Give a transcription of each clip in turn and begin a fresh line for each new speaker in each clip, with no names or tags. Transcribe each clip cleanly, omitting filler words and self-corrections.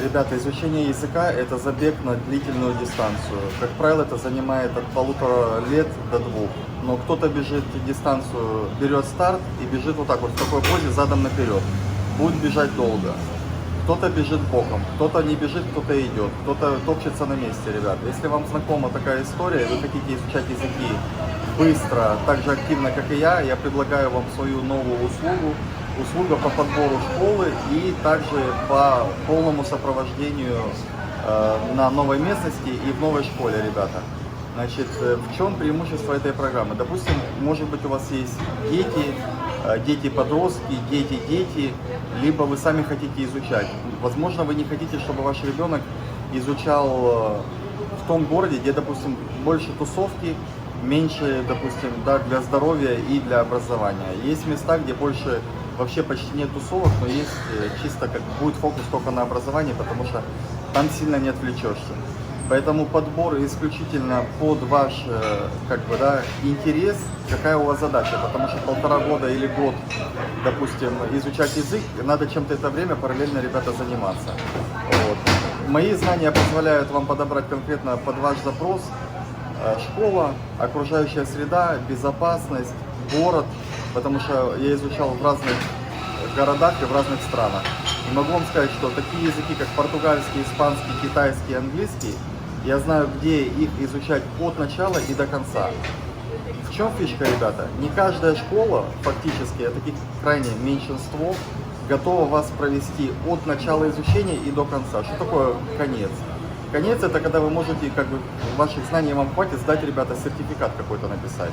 Ребята, изучение языка – это забег на длительную дистанцию. Как правило, это занимает от 1,5 лет до 2. Но кто-то бежит дистанцию, берет старт и бежит вот так вот, в такой позе, задом наперед. Будет бежать долго. Кто-то бежит боком, кто-то не бежит, кто-то идет, кто-то топчется на месте, ребят. Если вам знакома такая история, вы хотите изучать языки быстро, так же активно, как и я предлагаю вам свою новую услугу. Услуга по подбору школы и также по полному сопровождению на новой местности и в новой школе, ребята. Значит, в чем преимущество этой программы? Допустим, может быть, у вас есть дети-подростки, дети, либо вы сами хотите изучать. Возможно, вы не хотите, чтобы ваш ребенок изучал в том городе, где, допустим, больше тусовки, меньше, допустим, да, для здоровья и для образования. Есть места, где больше вообще почти нет тусовок, но есть чисто как будет фокус только на образовании, потому что там сильно не отвлечешься. Поэтому подбор исключительно под ваш как бы, да, интерес, какая у вас задача, потому что 1,5 года или год, допустим, изучать язык, надо чем-то это время параллельно, ребята, заниматься. Вот. Мои знания позволяют вам подобрать конкретно под ваш запрос школа, окружающая среда, безопасность, город, потому что я изучал в разных городах и в разных странах. И могу вам сказать, что такие языки, как португальский, испанский, китайский, английский, я знаю, где их изучать от начала и до конца. В чем фишка, ребята? Не каждая школа, фактически, а таких крайне меньшинство, готова вас провести от начала изучения и до конца. Что такое конец? Конец — это когда вы можете, как бы, ваших знаний вам хватит, сдать, ребята, сертификат какой-то написать.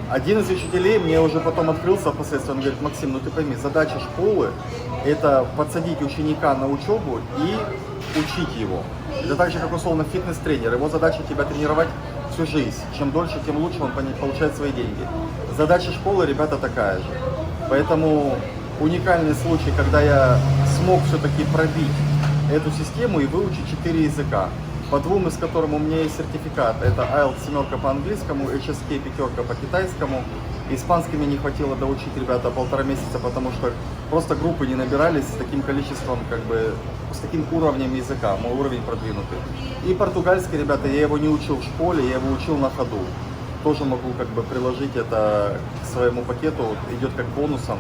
Один из учителей мне уже потом открылся впоследствии, он говорит: Максим, ну ты пойми, задача школы – это подсадить ученика на учебу и учить его. Это так же, как условно фитнес-тренер, его задача тебя тренировать всю жизнь. Чем дольше, тем лучше он получает свои деньги. Задача школы, ребята, такая же. Поэтому уникальный случай, когда я смог все-таки пробить эту систему и выучить 4 языка. По 2 из которых у меня есть сертификат. Это IELTS 7 по английскому, HSK 5 по китайскому. Испанский мне не хватило доучить, ребята, 1,5 месяца, потому что просто группы не набирались с таким количеством, как бы, с таким уровнем языка. Мой уровень продвинутый. И португальский, ребята, я его не учил в школе, я его учил на ходу. Тоже могу как бы приложить это к своему пакету, идет как бонусом.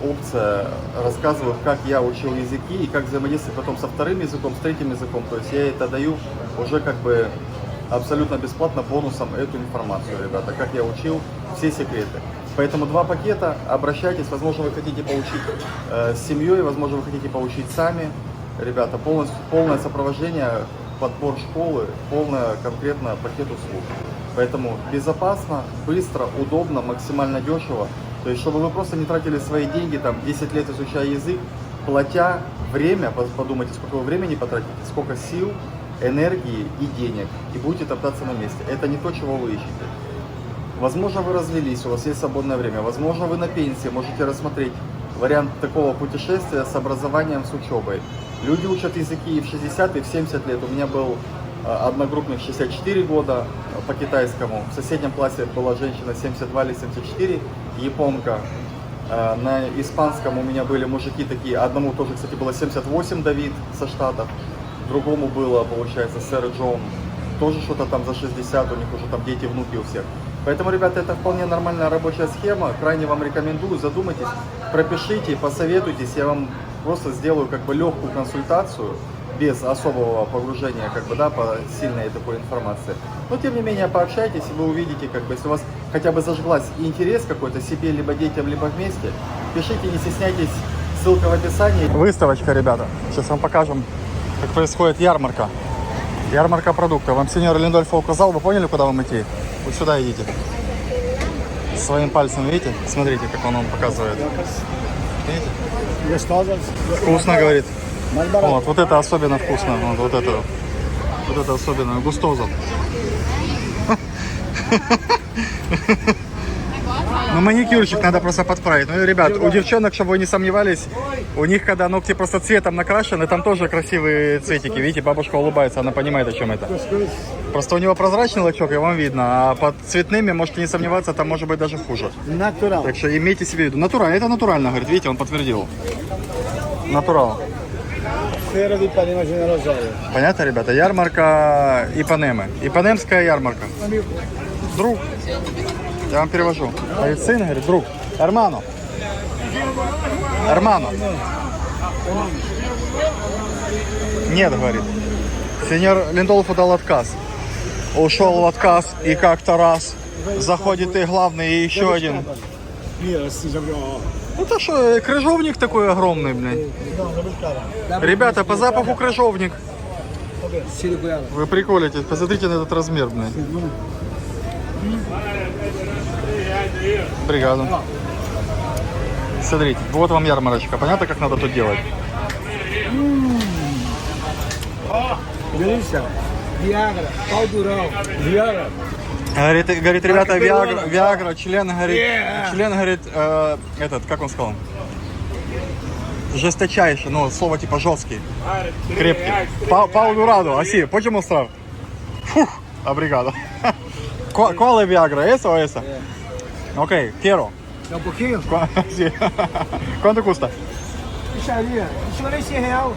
Опция, рассказываю, как я учил языки и как взаимодействовать потом со 2-м языком, с 3-м языком. То есть я это даю уже как бы абсолютно бесплатно бонусом эту информацию, ребята, как я учил, все секреты. Поэтому 2 пакета, обращайтесь, возможно, вы хотите поучить с семьей, возможно, вы хотите поучить сами. Ребята, полное сопровождение, подбор школы, полное конкретно пакет услуг. Поэтому безопасно, быстро, удобно, максимально дешево. То есть, чтобы вы просто не тратили свои деньги, там, 10 лет изучая язык, платя время, подумайте, сколько вы времени потратите, сколько сил, энергии и денег, и будете топтаться на месте. Это не то, чего вы ищете. Возможно, вы развелись, у вас есть свободное время, возможно, вы на пенсии, можете рассмотреть вариант такого путешествия с образованием, с учебой. Люди учат языки и в 60, и в 70 лет. У меня был одногруппник 64 года по китайскому. В соседнем классе была женщина 72 или 74, японка. На испанском у меня были мужики такие. Одному тоже, кстати, было 78, Давид со Штатов. Другому было, получается, сэр Джон. Тоже что-то там за 60, у них уже там дети, внуки у всех. Поэтому, ребята, это вполне нормальная рабочая схема. Крайне вам рекомендую, задумайтесь, пропишите, посоветуйтесь. Я вам просто сделаю как бы легкую консультацию, без особого погружения, как бы, да, по сильной такой информации. Но, тем не менее, пообщайтесь, и вы увидите, как бы, если у вас хотя бы зажглась интерес какой-то себе, либо детям, либо вместе, пишите, не стесняйтесь, ссылка в описании. Выставочка, ребята. Сейчас вам покажем, как происходит ярмарка. Ярмарка продуктов. Вам сеньор Линдольфо указал, вы поняли, куда вам идти? Вот сюда идите. Своим пальцем, видите? Смотрите, как он вам показывает. Видите? Вкусно, говорит. Вот это особенно вкусно. Вот это особенно густоза. Ну, маникюрчик надо просто подправить. Ну, ребят, у девчонок, чтобы вы не сомневались, у них, когда ногти просто цветом накрашены, там тоже красивые цветики. Видите, бабушка улыбается, она понимает, о чем это. Просто у него прозрачный лачок, и вам видно. А под цветными, можете не сомневаться, там может быть даже хуже.
Натурал.
Так что имейте себе в виду. Натурально, это натурально, говорит, видите, он подтвердил. Натурал.
Feira di Ipanema Generosario.
Понятно, ребята? Ярмарка Ипанемы. Ипанемская ярмарка. Друг. Я вам перевожу. Говорит, сын, говорит, друг. Эрмано. Эрмано. Нет, говорит. Сеньор Линдолфу дал отказ. Ушел в отказ и как-то раз заходит и главный, и еще один. Это что, крыжовник такой огромный, блин. Ребята, по запаху крыжовник. Вы приколитесь, посмотрите на этот размер, блин. Бригаду. Смотрите, вот вам ярмарочка. Понятно, как надо тут делать?
Delícia. Viagra, pau durão. Viagra.
Говорит, ребята, Виагра, член, говорит, этот, как он сказал? Жесточайший, ну, слово типа жесткий, крепкий. Пау дураду, аси, почему страв? Фух, обригado. Qual é Viagra? Essa ou essa? Ok, quero.
É um pouquinho?
Sim. Quanto custa?
Puxaria. Não nem R$100.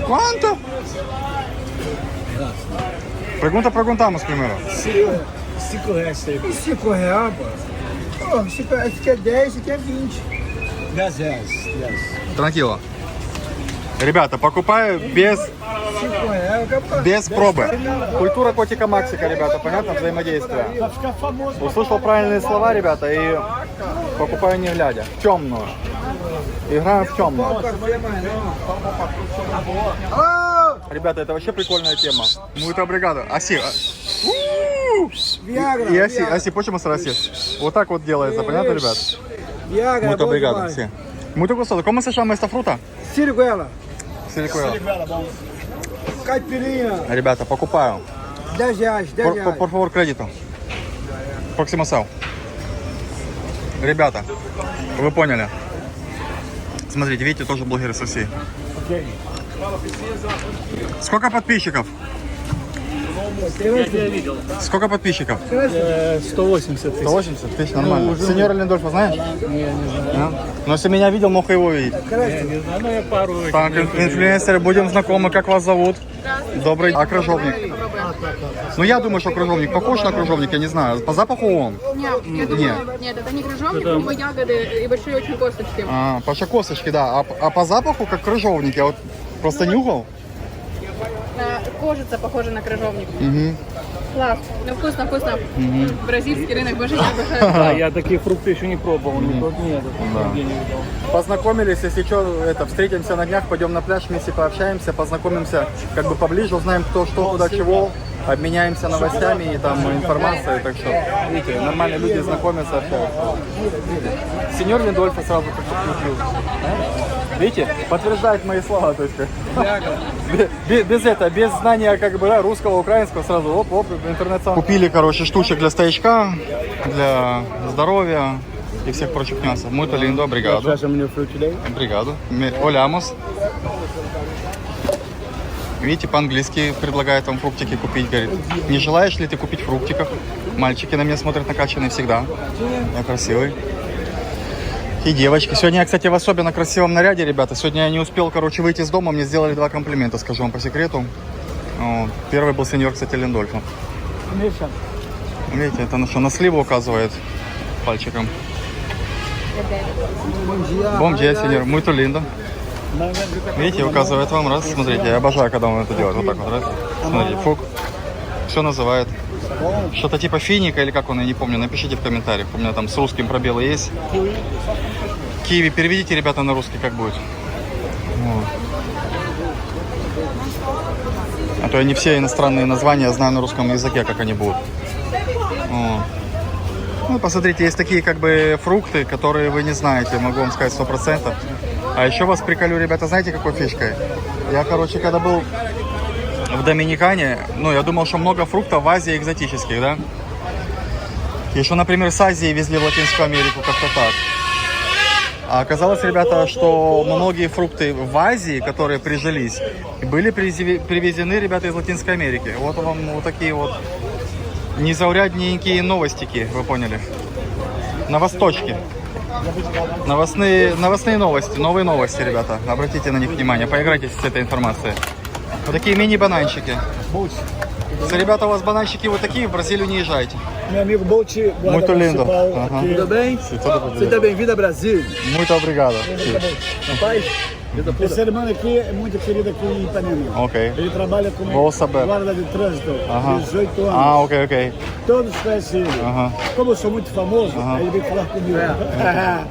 Quanto? Perguntamos primeiro.
R$5. R$5, pô. Pô, esse aqui é 10, esse aqui é 20. 10 reais. 10.
Tranquilo. Ребята, покупаю без пробы. Культура котика Максика, ребята, понятно? Взаимодействие. Услышал правильные слова, ребята, и покупаю не глядя. В темную. Играем в темную. Ребята, это вообще прикольная тема. Muito obrigado. Аси. И Аси, почему Аси? Вот так вот делается, понятно, ребят? Muito obrigado, Аси. Muito gostoso. Como se chama esta fruta?
Siriguela.
Силикуэла.
Caipirinha.
Ребята, покупаю.
10 reais, 10 reais.
Por favor, crédito. Proximoção. Ребята, вы поняли. Смотрите, видите, тоже блогеры со всей. Сколько подписчиков? Сколько подписчиков?
180 тысяч.
180 тысяч, нормально. Сеньора Линдольфа знаешь?
Не знаю.
Но если меня видел, мог его видеть.
Не знаю, но я пару...
Так, инфлюенсеры, будем знакомы, как вас зовут? Добрый. А крыжовник? Ну, я думаю, что крыжовник похож на крыжовник, я не знаю. По запаху он?
Нет, я думаю, нет, это не крыжовник, но ягоды и большие очень косточки.
Паша косточки, да. А по запаху как крыжовник, я вот просто нюхал.
Кожица похожа на крыжовник.
Угу.
Класс. Ну, вкусно, вкусно. Бразильский рынок, боже, я обожаю.
Да, я такие фрукты еще не пробовал. Нет, нигде не видел.
Познакомились, если что, встретимся на днях, пойдем на пляж, вместе пообщаемся, познакомимся как бы поближе, узнаем кто, что, куда, чего, обменяемся новостями и там информацией, так что, видите, нормальные люди знакомятся, общаются. Сеньор Линдольфа сразу подключил. Видите, подтверждает мои слова, то есть без знания как бы да, русского, украинского сразу оп, интернет сам. Купили, короче, штучек для стоячка, для здоровья и всех прочих нюансов. Muito lindo, obrigado. Obrigado. Olhamos. Видите, по-английски предлагает вам фруктики купить, говорит. Не желаешь ли ты купить фруктиков? Мальчики на меня смотрят накачанные всегда. Я красивый. И девочки. Сегодня я, кстати, в особенно красивом наряде, ребята. Сегодня я не успел, короче, выйти из дома. Мне сделали 2 комплимента, скажу вам по секрету. Первый был сеньор, кстати, Линдольфа. Видите, это на что, на сливу указывает пальчиком. Bom dia, сеньор. Muito lindo. Видите, указывает вам, раз, смотрите, я обожаю, когда он это делает. Вот так вот, раз. Смотрите, фук. Все называет. Что-то типа финика или как он, я не помню. Напишите в комментариях. У меня там с русским пробелы есть. Киви переведите, ребята, на русский, как будет. Вот. А то я не все иностранные названия знаю на русском языке, как они будут. Вот. Ну, посмотрите, есть такие как бы фрукты, которые вы не знаете, могу вам сказать 100%. А еще вас приколю, ребята, знаете, какой фишкой? Я, короче, когда был в Доминикане, ну, я думал, что много фруктов в Азии экзотических, да? Еще, например, с Азии везли в Латинскую Америку, как-то так. А оказалось, ребята, что многие фрукты в Азии, которые прижились, были привезены, ребята, из Латинской Америки. Вот вам вот такие вот незаурядненькие новостики, вы поняли? На восточке. Новостные новости, новые новости, ребята. Обратите на них внимание, поиграйтесь с этой информацией. Вот такие мини-бананчики.
Bolt.
Если, ребята, у вас бананчики вот такие, в Бразилию не езжайте.
Meu amigo Bolt, guarda
Muito lindo.
municipal
Aham.
aqui.
Tudo bem?
Tudo bem.
Seja bem-vindo a Brasília.
Muito obrigado.
Rapaz, vida pura.
Esse irmão aqui é muito querido aqui em Ipanema.
Ok.
Ele trabalha como
Vou saber.
guarda de trânsito,
Aham.
18 anos.
Ah, ok.
Todos conhecem ele.
Aham.
Como eu sou muito famoso,
Aham.
ele veio falar comigo.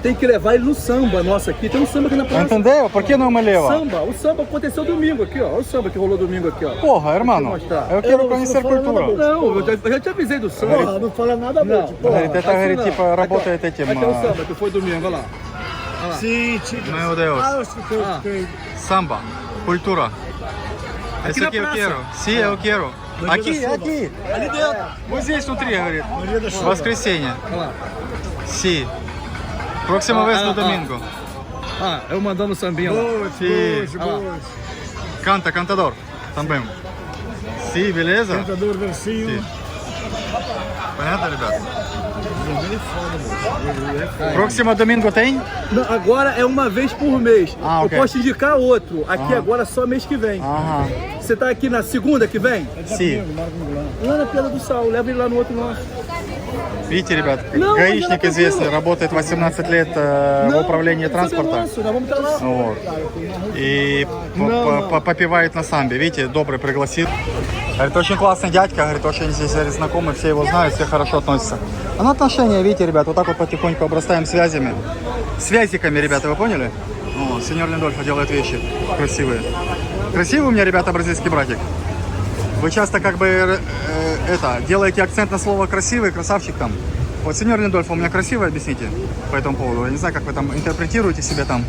Tem que levar ele no samba nosso aqui. Tem um samba aqui na praça.
Entendeu? Por que não me leva?
Samba. O samba aconteceu domingo aqui, ó. Olha o samba que rolou domingo aqui, ó.
Porra, irmão.
mostrar.
Eu quero
Eu
conhecer
não falo nada
cultura.
bom.
Não, eu já te avisei do samba.
Porra, não fala nada
Não.
Bolt. Porra.
Говорит, это, говорит, типа, работает этим...
Aqui é o samba que foi domingo, olha lá.
Sim, tigre.
Meu Deus.
Ah, eu escutei.
Самбо, культура. Esse
na
aqui eu
praça.
quero. Sim, eu quero.
No dia
Aqui,
da chuva.
aqui. Ali dentro. Вот здесь внутри, говорит.
No dia da chuva.
Воскресенье.
Olha lá.
Sim. Próxima vez no domingo.
Ah, eu mandando o sambinha lá.
Bolt,
Sim.
Bolt, Bolt.
Canta, cantador. Também. Sim, beleza?
Cantador versinho.
Sim. Понятно, ребят? Próximo domingo tem?
Não, agora é uma vez por mês.
Ah, ok.
Eu posso indicar outro. Aqui agora só mês que vem.
Ага.
Você tá aqui na segunda que vem?
Sim.
Lá na Pedra do Sal. Leva ele lá no outro nosso.
Видите, ребят,
Ну,
гаишник
я
известный,
напомню.
работает 18 лет в управлении транспорта.
Nós vamos estar lá.
Вот. И попивает на самбе. Видите, добрый пригласил. Говорит, очень классный дядька, говорит, очень здесь говорит, знакомый, все его знают, все хорошо относятся. А на отношения, видите, ребят, вот так вот потихоньку обрастаем связями. Связиками, ребята, вы поняли? О, сеньор Линдольфо делает вещи красивые. Красивый у меня, ребята, бразильский братик. Вы часто как бы делаете акцент на слово красивый, красавчик там. Вот, сеньор Линдольфо, у меня красивый, объясните по этому поводу. Я не знаю, как вы там интерпретируете себе там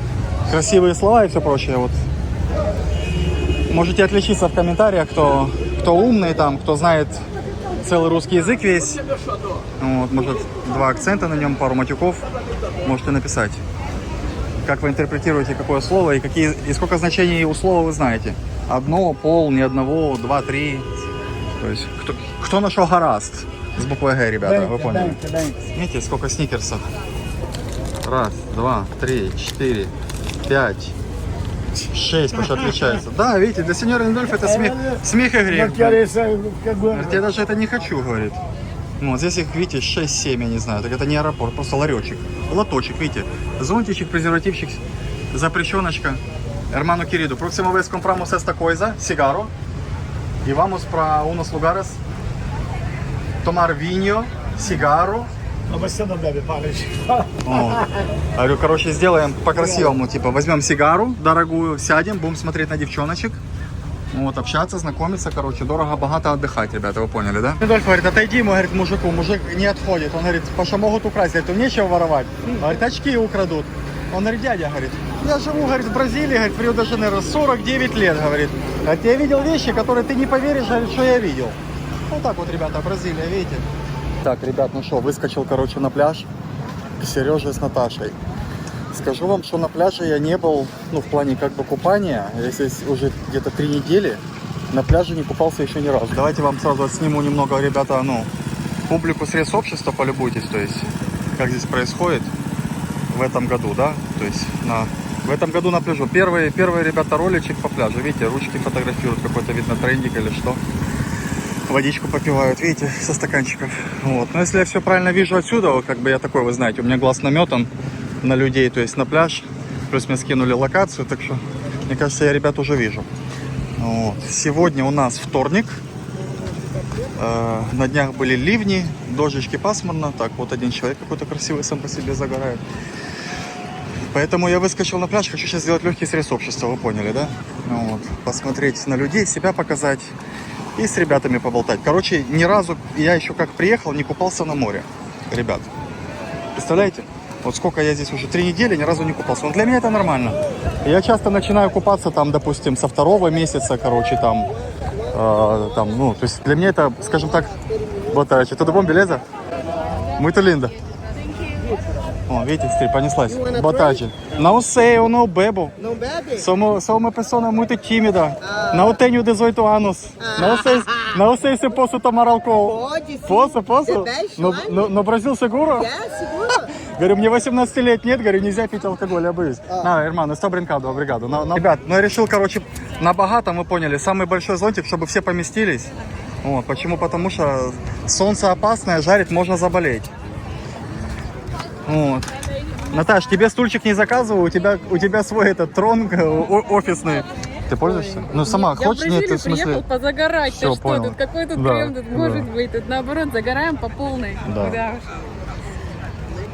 красивые слова и все прочее. Вот. Можете отличиться в комментариях, кто умный там, кто знает целый русский язык весь. Вот, может, 2 акцента на нем, пару матюков. Можете написать. Как вы интерпретируете какое слово и сколько значений у слова вы знаете. Одно, пол, не одного, 2, 3. То есть, кто нашел гораст с буквой Г, ребята, вы поняли? Видите, сколько сникерсов? 1, 2, 3, 4, 5, 6, потому что отличается. Да, видите, для сеньора Линдольфа это смех и грех. Говорит, я даже это не хочу, говорит. Вот здесь их, видите, 6-7, я не знаю. Так это не аэропорт, просто ларечек. Лоточек, видите. Зонтичек, презервативчик, запрещеночка. Hermano querido, próxima vez compramos esta coisa, cigarro. E vamos para unos lugares tomar vinho, cigarro.
Но você não bebe, para.
Вот. Говорю, короче, сделаем по-красивому. Типа, возьмем сигару дорогую, сядем, будем смотреть на девчоночек. Вот, общаться, знакомиться, короче, дорого, богато отдыхать, ребята, вы поняли, да? Рудольф говорит, отойди ему, говорит, мужику, мужик не отходит. Он говорит, Паша, могут украсть, говорит, нечего воровать. Говорит, очки украдут. Он говорит, дядя, говорит, я живу, говорит, в Бразилии, говорит, в Рио-де-Жанейро, 49 лет, говорит. Говорит, я видел вещи, которые ты не поверишь, говорит, что я видел. Вот так вот, ребята, Бразилия, видите? Так, ребят, ну что, выскочил, короче, на пляж к Сереже с Наташей. Скажу вам, что на пляже я не был, ну, в плане как бы купания. Я здесь уже где-то 3 недели. На пляже не купался еще ни разу. Давайте вам сразу отсниму немного, ребята, ну, публику средств общества, полюбуйтесь, то есть, как здесь происходит в этом году, да, то есть, в этом году на пляжу. Первый, ребята, роличек по пляжу, видите, ручки фотографируют, какой-то, видно, трендик или что. Водичку попивают, видите, со стаканчиков. Вот. Но если я все правильно вижу отсюда, вот, как бы я такой, вы знаете, у меня глаз наметан на людей, то есть на пляж. Плюс мне скинули локацию, так что, мне кажется, я ребят уже вижу. Вот. Сегодня у нас вторник. На днях были ливни, дождички, пасмурно. Так, вот один человек какой-то красивый сам по себе загорает. Поэтому я выскочил на пляж, хочу сейчас сделать легкий срез общества, вы поняли, да? Вот. Посмотреть на людей, себя показать. И с ребятами поболтать. Короче, ни разу я еще как приехал, не купался на море. Ребят, представляете? Вот сколько я здесь уже 3 недели, ни разу не купался. Но для меня это нормально. Я часто начинаю купаться там, допустим, со 2-го месяца, короче, там, ну, то есть для меня это, скажем так, вот, tudo bom, beleza? Muito linda. Ó, видите, понеслась. Boa tarde. Não sei, eu não bebo.
Não bebe?
Sou uma pessoa muito tímida. Não tenho 18 anos. Não sei se posso tomar álcool.
Pode sim.
Posso?
Você bebe
No Brasil seguro?
É, seguro.
Говорю, мне 18 лет нет, говорю, нельзя пить алкоголь, я боюсь. На, Эрман, 100 бригаду. Ребят, ну я решил, короче, на богатом, вы поняли, самый большой зонтик, чтобы все поместились. Вот, почему? Потому что солнце опасное, жарит, можно заболеть. Вот. Наташ, тебе стульчик не заказываю, у тебя свой этот трон офисный. Ты пользуешься? Ну сама хочешь?
Я в
Нет,
Бразилию
в смысле...
приехал позагорать.
Всё,
Ты что,
понял.
тут какой тут
Да,
крем тут может
да.
быть? Тут наоборот, загораем по полной.
Да.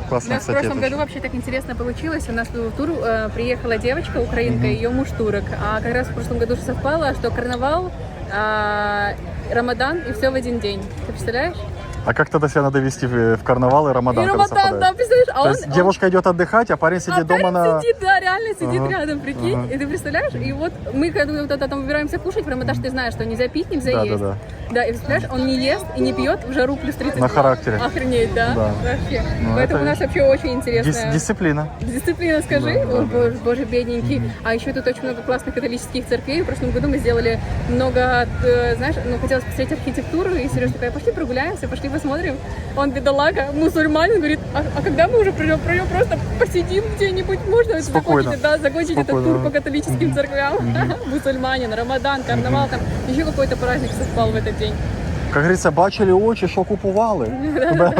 У
Классно,
нас в
кстати,
прошлом
это
году вообще так интересно получилось. У нас в тур приехала девочка, украинка, ее муж турок. А как раз в прошлом году совпало, что карнавал, Рамадан и все в один день. Ты представляешь?
А как тогда себя надо вести в карнавал и Рамадан?
И
когда
Рамадан, да,
совпадает?
представляешь? А
То есть девушка идет отдыхать, а парень сидит дома на...
сидит, да, реально сидит
Ага.
рядом, прикинь.
Ага.
И ты представляешь? И вот мы, когда вот это там выбираемся кушать, в Рамадан, ты знаешь, что нельзя пить, нельзя
Да,
есть.
да, да.
Да, и представляешь, он не ест и не пьет в жару плюс 30.
На характере.
Охренеть, да?
Да.
Вообще.
Ну,
Поэтому
это
у нас вообще очень интересная
Дисциплина.
дисциплина, скажи.
Да, да,
Ой,
да.
боже, бедненький. А еще тут очень много классных католических церквей. В прошлом году мы сделали много, знаешь, ну, хотелось посмотреть архитектуру, и Сережа такая, пошли прогуляемся, пошли посмотрим. Он, бедолага, мусульманин, говорит, а когда мы уже придем, просто посидим где-нибудь, можно
Спокойно.
закончить этот
Спокойно.
тур по католическим церквям? Мусульманин, Рамадан, карнавал, там еще какой-то праздник совпал в этот день.
Как говорится, бачили очи, що купували.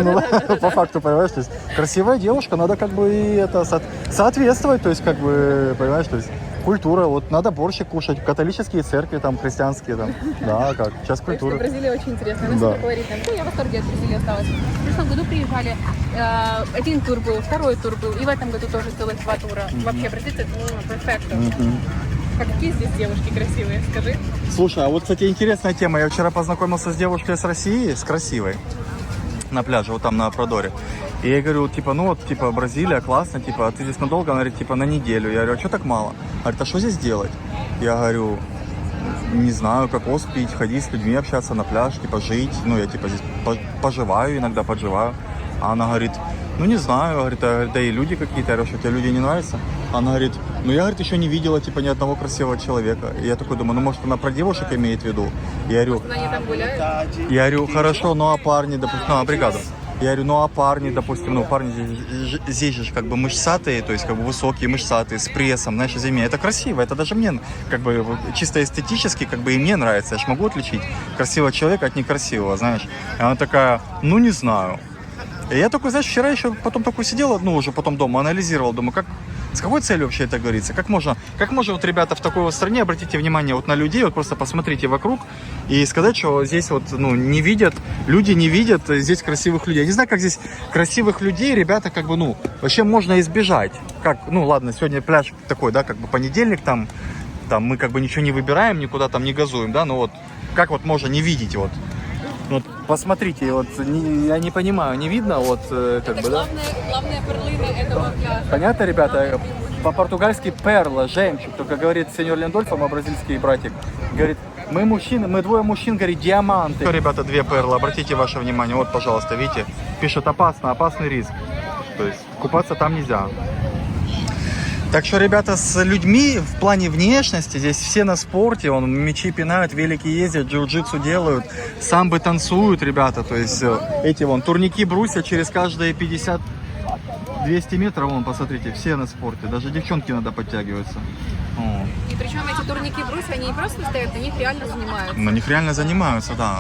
Ну, по факту, понимаешь, то есть красивая девушка, надо как бы и это соответствовать, то есть как бы, понимаешь, то есть культура, вот надо борщик кушать, католические церкви, там, христианские, там, да, как, сейчас
Так что
культура.
Бразилия очень интересная, она
Да.
всегда колоритная. Ну, я в восторге от Бразилии осталась. В прошлом году приезжали, один тур был, второй тур был, и в этом году тоже целых 2 тура. Вообще, простите, перфекто. Какие здесь девушки красивые, скажи.
Слушай, а вот, кстати, интересная тема, я вчера познакомился с девушкой с России, с красивой, на пляже, вот там на Продоре. И я говорю, типа, ну вот, типа, Бразилия, классно, типа, а ты здесь надолго? Она говорит, типа, на неделю. Я говорю, а что так мало? Говорит, а что здесь делать? Я говорю, не знаю, кокос пить, ходить с людьми, общаться на пляж, типа, жить. Ну, я, типа, здесь поживаю, иногда подживаю. А она говорит, ну, не знаю, говорит, да и люди какие-то. Я говорю, что тебе люди не нравятся? Она говорит, ну, я, говорит, еще не видела, типа, ни одного красивого человека. И я такой думаю, ну, может, она про девушек имеет в виду? Я говорю,
Они там гуляют.
я говорю, хорошо, ну а парни, допустим, ну, а бригаду. Я говорю, ну а парни, допустим, ну парни здесь же как бы мышцатые, то есть как бы высокие, мышцатые, с прессом, знаешь, зиме. Это красиво, это даже мне как бы чисто эстетически как бы и мне нравится. Я ж могу отличить красивого человека от некрасивого, знаешь. И она такая, ну не знаю. И я такой, знаешь, вчера еще потом такой сидел, ну уже потом дома анализировал, думаю, как, с какой целью вообще это говорится? Как можно вот, ребята, в такой вот стране, обратите внимание вот на людей, вот просто посмотрите вокруг и сказать, что здесь вот, ну, не видят, люди не видят здесь красивых людей. Я не знаю, как здесь красивых людей, ребята, как бы, ну, вообще можно избежать. Как, ну, ладно, сегодня пляж такой, да, как бы понедельник, там мы как бы ничего не выбираем, никуда там не газуем, да, но вот, как вот можно не видеть, вот. Вот, посмотрите, вот, я не понимаю, не видно, вот, как бы, да?
Главная перлина этого пляжа.
Понятно, ребята? По-португальски перла, жемчуг. Только говорит сеньор Лендольфо, мой бразильский братик, говорит, мы мужчины, мы двое мужчин, говорит, диаманты. Все, ребята, 2 перлы, обратите ваше внимание, вот, пожалуйста, видите, пишет опасно, опасный риск. То есть купаться там нельзя. Так что, ребята, с людьми в плане внешности, здесь все на спорте, мячи пинают, велики ездят, джиу-джитсу делают, самбы танцуют, ребята, то есть эти вон, турники брусья через каждые 50-200 метров, вон, посмотрите, все на спорте, даже девчонки иногда подтягиваются. О.
И причем эти турники брусья, они не просто стоят, на них реально занимаются.
На них реально занимаются, да.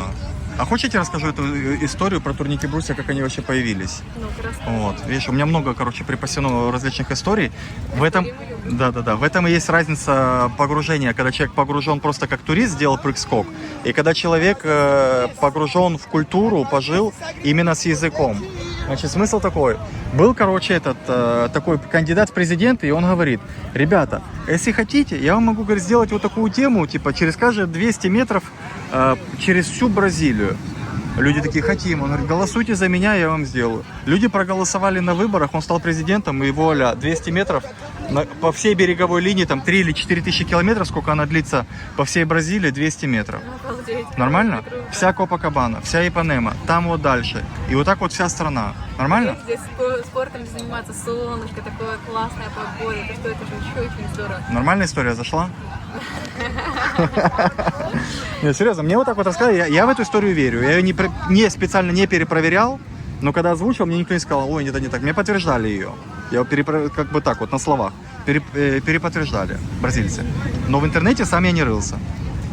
А хочете, расскажу эту историю про турники брусья, как они вообще появились?
Ну, просто.
Вот, видишь, у меня много, короче, припасено различных историй. В этом, в этом и есть разница погружения, когда человек погружен просто как турист, сделал прыг-скок, и когда человек погружен в культуру, пожил именно с языком. Значит, смысл такой. Был, короче, этот такой кандидат в президенты, и он говорит, ребята, если хотите, я вам могу, говорит, сделать вот такую тему, типа, через каждые 200 метров, через всю Бразилию. Люди такие, хотим. Он говорит, голосуйте за меня, я вам сделаю. Люди проголосовали на выборах, он стал президентом, и вуаля, 200 метров по всей береговой линии, там 3 или 4 тысячи километров, сколько она длится, по всей Бразилии, 200 метров.
Обалдеть.
Нормально? Вся Копакабана, вся Ипанема, там вот дальше. И вот так вот вся страна. Нормально?
Здесь спортом заниматься, солнышко, такое классная погода, это что, это же еще очень здорово.
Нормальная история зашла? Нет, серьезно, мне вот так вот рассказали, я в эту историю верю. Я ее специально не перепроверял, Но когда озвучил, мне никто не сказал, ой, это не так. Мне подтверждали ее. Я как бы так вот на словах. Переподтверждали бразильцы. Но в интернете сам я не рылся.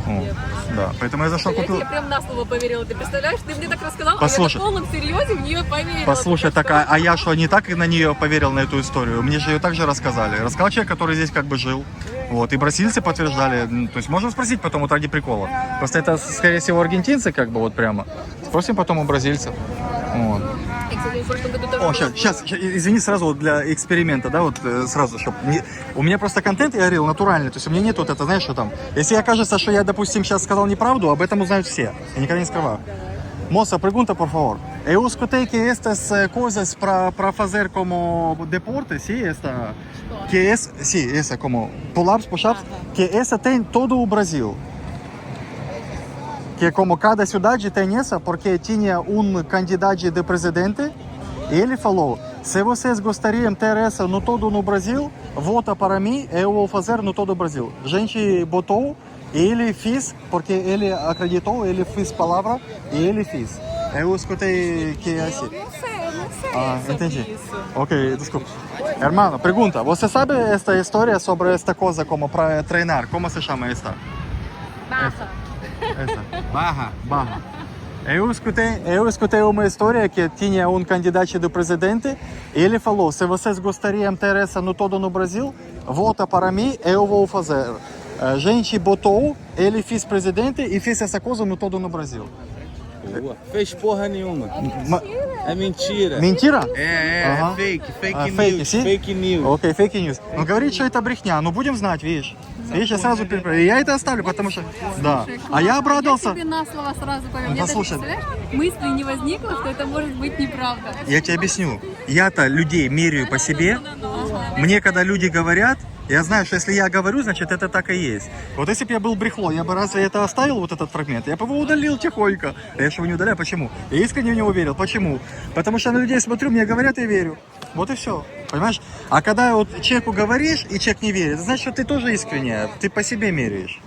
О, да, поэтому я зашел, купил...
Я прям на слово поверила, ты представляешь? Ты мне так рассказал,
Послушай.
а я на полном серьезе в нее поверила.
Послушай, так, а я что, не так на нее поверил, на эту историю? Мне же ее также рассказали. Рассказал человек, который здесь как бы жил. Вот, и бразильцы подтверждали. То есть можно спросить потом вот ради прикола. Просто это, скорее всего, аргентинцы как бы вот прямо. Спросим потом у бразильцев. Вот.
Я, кстати, в прошлом году тоже
О, сейчас, извини, сразу вот для эксперимента, да, вот сразу, чтобы... У меня просто контент, я говорил, натуральный, то есть у меня нет вот это, знаешь, что там... Если окажется, что я, допустим, сейчас сказал неправду, об этом узнают все. Я никогда не скрываю. Moça, pergunta, por favor. Eu escutei que estas coisas para fazer como deporte, sim, esta... Que é, sim, essa como pull-ups, push-ups, que essa tem todo o Brasil. Que como cada cidade tem essa, porque tinha candidato de presidente, e ele falou, se vocês gostariam de ter essa no todo no Brasil, vota para mim, eu vou fazer no todo o Brasil. A gente botou, e ele fez, porque ele acreditou, ele fez palavra, e ele fez. Eu escutei que é assim.
eu não sei
Ah,
sobre
entendi.
isso.
Ok, desculpa. Hermano, pergunta, você sabe esta história sobre esta coisa como para treinar? Como se chama esta?
Barra.
Esta.
Barra.
Barra. Eu escutei uma história que tinha candidato de presidente e ele falou, se vocês gostariam de ter essa no todo no Brasil, vota para mim, eu vou fazer. A gente botou, ele fez presidente e fez essa coisa no todo no Brasil.
Boa. Fez porra nenhuma.
Ma-
É mentira.
Mentira?
É
Ага.
fake. Fake
А,
news.
фейки, си?
Fake news.
Окей, фейки ньюс. Ну, говорит, что это брехня. Ну, будем знать, видишь. Видишь, я сразу перепроверю. Я это оставлю, потому что... Да. А я обрадовался.
Я тебе на слово сразу поверю. Мне даже,
Послушай.
представляешь, мысли не возникло, что это может быть неправда.
Я тебе объясню. Я-то людей меряю по себе. Мне, когда люди говорят, я знаю, что если я говорю, значит, это так и есть. Вот если бы я был брехло, я бы разве это оставил, вот этот фрагмент? Я бы его удалил тихонько. Я же его не удаляю. Почему? Я искренне в него верил. Почему? Потому что на людей смотрю, мне говорят, и верю. Вот и все. Понимаешь? А когда вот человеку говоришь, и человек не верит, значит, что ты тоже искренне. Ты по себе меряешь.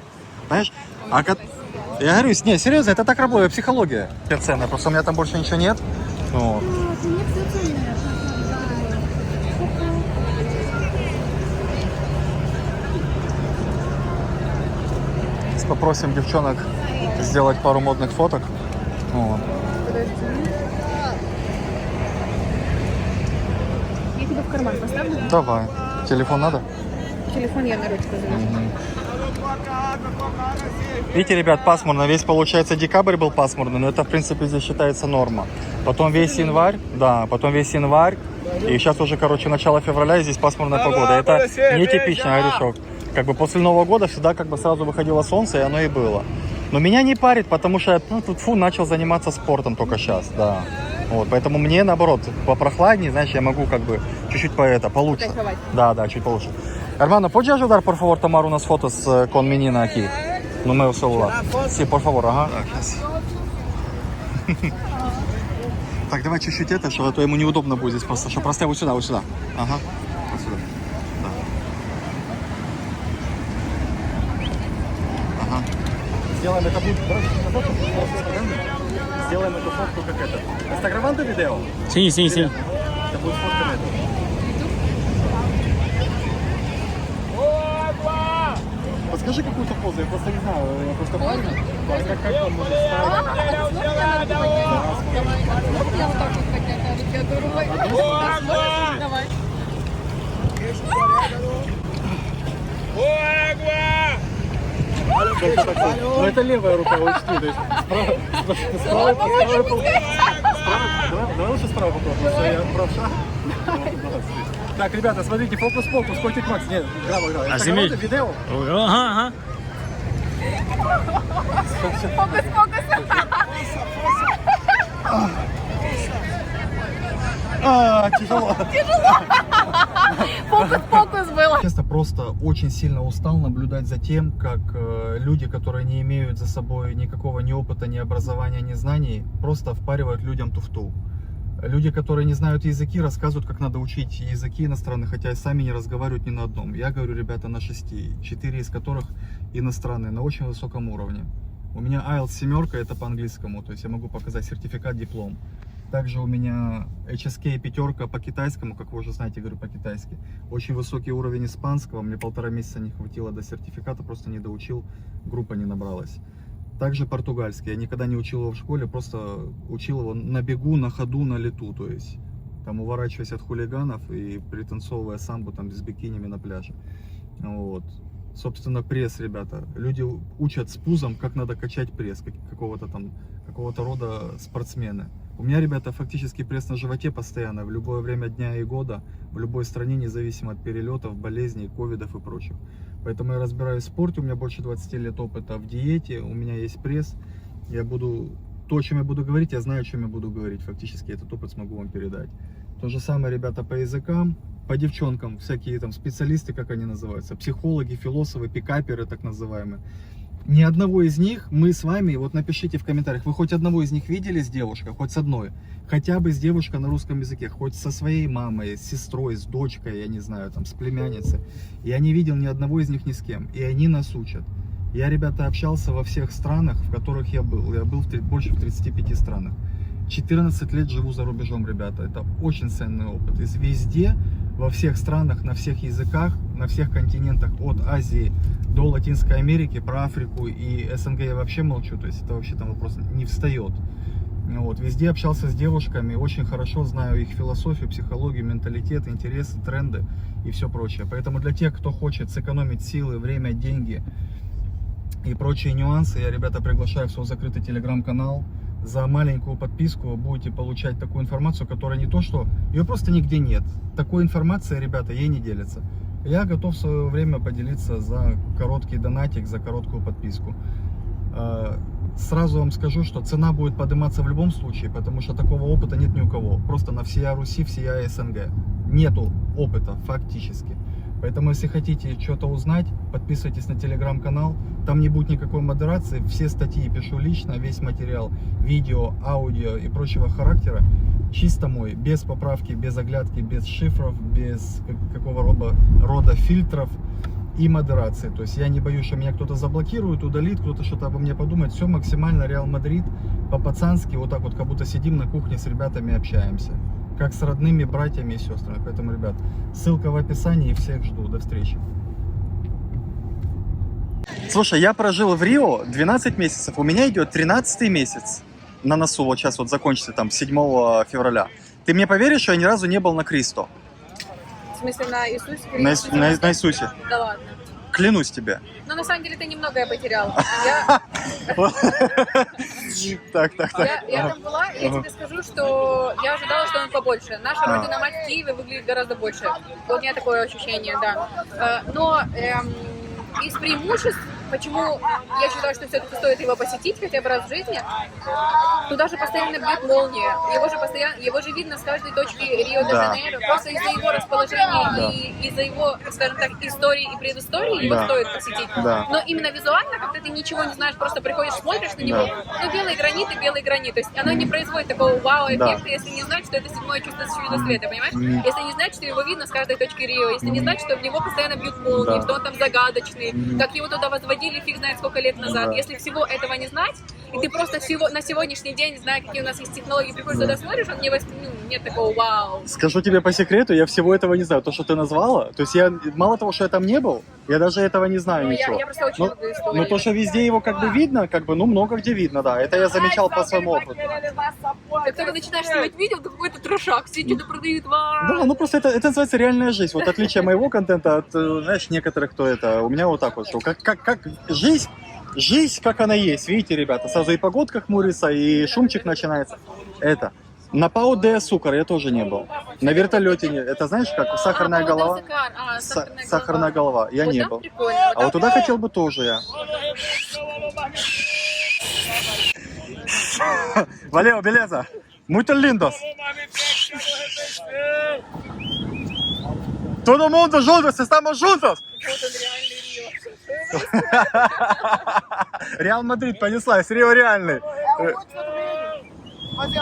Понимаешь? Я говорю, не, серьезно, это так работает, психология. Ценная, просто у меня там больше ничего нет. Вот. Попросим девчонок сделать пару модных фоток. Вот.
Я тебе в карман поставлю.
Давай. Телефон надо?
Телефон я на ручку заведу.
Видите, ребят, пасмурно. Весь, получается, декабрь был пасмурный, но это, в принципе, здесь считается норма. Потом весь январь, да, потом весь январь. И сейчас уже, короче, начало февраля, и здесь пасмурная погода. Это нетипично, Арюшок. Как бы после Нового года всегда как бы сразу выходило солнце, и оно и было. Но меня не парит, потому что я начал заниматься спортом только сейчас, да. Вот, поэтому мне, наоборот, попрохладнее, знаешь, я могу как бы чуть-чуть получше.
Кайфовать.
Да, чуть получше. Hermano, pode ajudar, por favor, tomar umas fotos com menina aqui, no meu celular? Sim, por favor, ага. Так, давай чуть-чуть это, что то ему неудобно будет здесь просто, что просто вот сюда. Ага, вот сюда. Да. Ага. Сделаем это будет, сделаем эту фотку как это. Инстаграмando видео?
Sim.
Это будет фотка этого. Подскажи какую-то позу, я просто не знаю, я просто парень. Как он может ставить?
Я вот так вот поднята, рукой. Давай.
Ну это левая рука, учти, то есть справа, давай лучше справа попробуем, потому что я правша. Так, ребята, смотрите, фокус, котик Макс, нет, грава.
А зимей?
Видео?
Ага.
Фокус.
Тяжело.
Фокус было.
Честно, просто очень сильно устал наблюдать за тем, как люди, которые не имеют за собой никакого ни опыта, ни образования, ни знаний, просто впаривают людям туфту. Люди, которые не знают языки, рассказывают, как надо учить языки иностранные, хотя и сами не разговаривают ни на одном. Я говорю, ребята, на 6, 4 из которых иностранные, на очень высоком уровне. У меня IELTS 7, это по английскому, то есть я могу показать сертификат, диплом. Также у меня HSK 5 по китайскому, как вы уже знаете, говорю по-китайски. Очень высокий уровень испанского, мне 1,5 месяца не хватило до сертификата, просто не доучил, группа не набралась. Также португальский, я никогда не учил его в школе, просто учил его на бегу, на ходу, на лету, то есть там уворачиваясь от хулиганов и пританцовывая самбу там с бикинями на пляже. Вот. Собственно, пресс, ребята. Люди учат с пузом, как надо качать пресс, какого-то рода спортсмены. У меня, ребята, фактически пресс на животе постоянно, в любое время дня и года, в любой стране, независимо от перелетов, болезней, ковидов и прочих. Поэтому я разбираюсь в спорте, у меня больше 20 лет опыта в диете, у меня есть пресс. То, о чем я буду говорить, я знаю, о чем я буду говорить. Фактически этот опыт смогу вам передать. То же самое, ребята, по языкам, по девчонкам, всякие там специалисты, как они называются, психологи, философы, пикаперы, так называемые. Ни одного из них мы с вами, вот напишите в комментариях, вы хоть одного из них видели с девушкой, хоть с одной, хотя бы с девушкой на русском языке, хоть со своей мамой, с сестрой, с дочкой, я не знаю, там, с племянницей. Я не видел ни одного из них ни с кем, и они нас учат. Я, ребята, общался во всех странах, в которых я был больше в 35 странах. 14 лет живу за рубежом, ребята, это очень ценный опыт. И везде, во всех странах, на всех языках, на всех континентах, от Азии до Латинской Америки, про Африку и СНГ я вообще молчу, то есть это вообще там вопрос не встает. Вот, везде общался с девушками, очень хорошо знаю их философию, психологию, менталитет, интересы, тренды и все прочее. Поэтому для тех, кто хочет сэкономить силы, время, деньги и прочие нюансы, я, ребята, приглашаю в свой закрытый телеграм-канал. За маленькую подписку вы будете получать такую информацию, которая не то, что ее просто нигде нет. Такой информации, ребята, ей не делится. Я готов в свое время поделиться за короткий донатик, за короткую подписку. Сразу вам скажу, что цена будет подниматься в любом случае, потому что такого опыта нет ни у кого. Просто на всея Руси, всея СНГ. Нету опыта фактически. Поэтому, если хотите что-то узнать, подписывайтесь на телеграм-канал. Там не будет никакой модерации. Все статьи пишу лично, весь материал, видео, аудио и прочего характера чисто мой, без поправки, без оглядки, без шифров, без какого рода фильтров и модерации. То есть я не боюсь, что меня кто-то заблокирует, удалит, кто-то что-то обо мне подумает. Все максимально Реал Мадрид, по-пацански, вот так вот, как будто сидим на кухне с ребятами, общаемся. Как с родными братьями и сестрами. Поэтому, ребят, ссылка в описании, всех жду. До встречи. Слушай, я прожил в Рио 12 месяцев, у меня идет 13-й месяц на носу, вот сейчас вот закончится там 7 февраля. Ты мне поверишь, что я ни разу не был на Кристо?
В смысле, на Иисусе?
На Иисусе.
Да ладно.
Клянусь тебе.
Но на самом деле ты немного я потерял.
Так.
Я там была, и я тебе скажу, что я ожидала, что он побольше. Наша родина мать в Киеве выглядит гораздо больше. Вот у меня такое ощущение, да. Но из преимуществ, почему я считаю, что все-таки стоит его посетить хотя бы раз в жизни, туда же постоянно бьет молния. Его же видно с каждой точки Рио-де-Жанейро. Просто из-за его расположения и из-за его, скажем так, истории и предыстории его стоит посетить. Но именно визуально, когда ты ничего не знаешь, просто приходишь, смотришь на него, ну, белый гранит. То есть оно не производит такого вау-эффекта, если не знать, что это седьмое чувство света, понимаешь? Если не знать, что его видно с каждой точки Рио, если не знать, что в него постоянно бьют молнии, что он там загадочный, как его туда возводили фиг знает сколько лет назад. Если всего этого не знать, и ты просто на сегодняшний день, зная, какие у нас есть технологии, приходишь туда, смотришь, он нет такого вау.
Скажу тебе по секрету, я всего этого не знаю. То, что ты назвала, то есть я мало того, что я там не был, я даже этого не знаю ничего.
Я просто очень люблю историю.
Но то, что везде его как бы видно, много где видно, да. Это я замечал по своему опыту.
Как только начинаешь снимать видео, то какой-то трошак, все что-то продают.
Да, ну просто это называется реальная жизнь. Вот отличие моего контента от, знаешь, некоторых, кто это, у меня вот так вот, что как жизнь, как она есть. Видите, ребята, сразу и погодка хмурится, и шумчик начинается. Это. На Пау де Сукар я тоже не был. На вертолете не. Это знаешь, как сахарная голова? Сахарная голова. Я не был. А вот туда хотел бы тоже я. Valeu, beleza? Muito lindos. Todo mundo juntos, estamos juntos. Реал Мадрид понеслась, Рио реальный.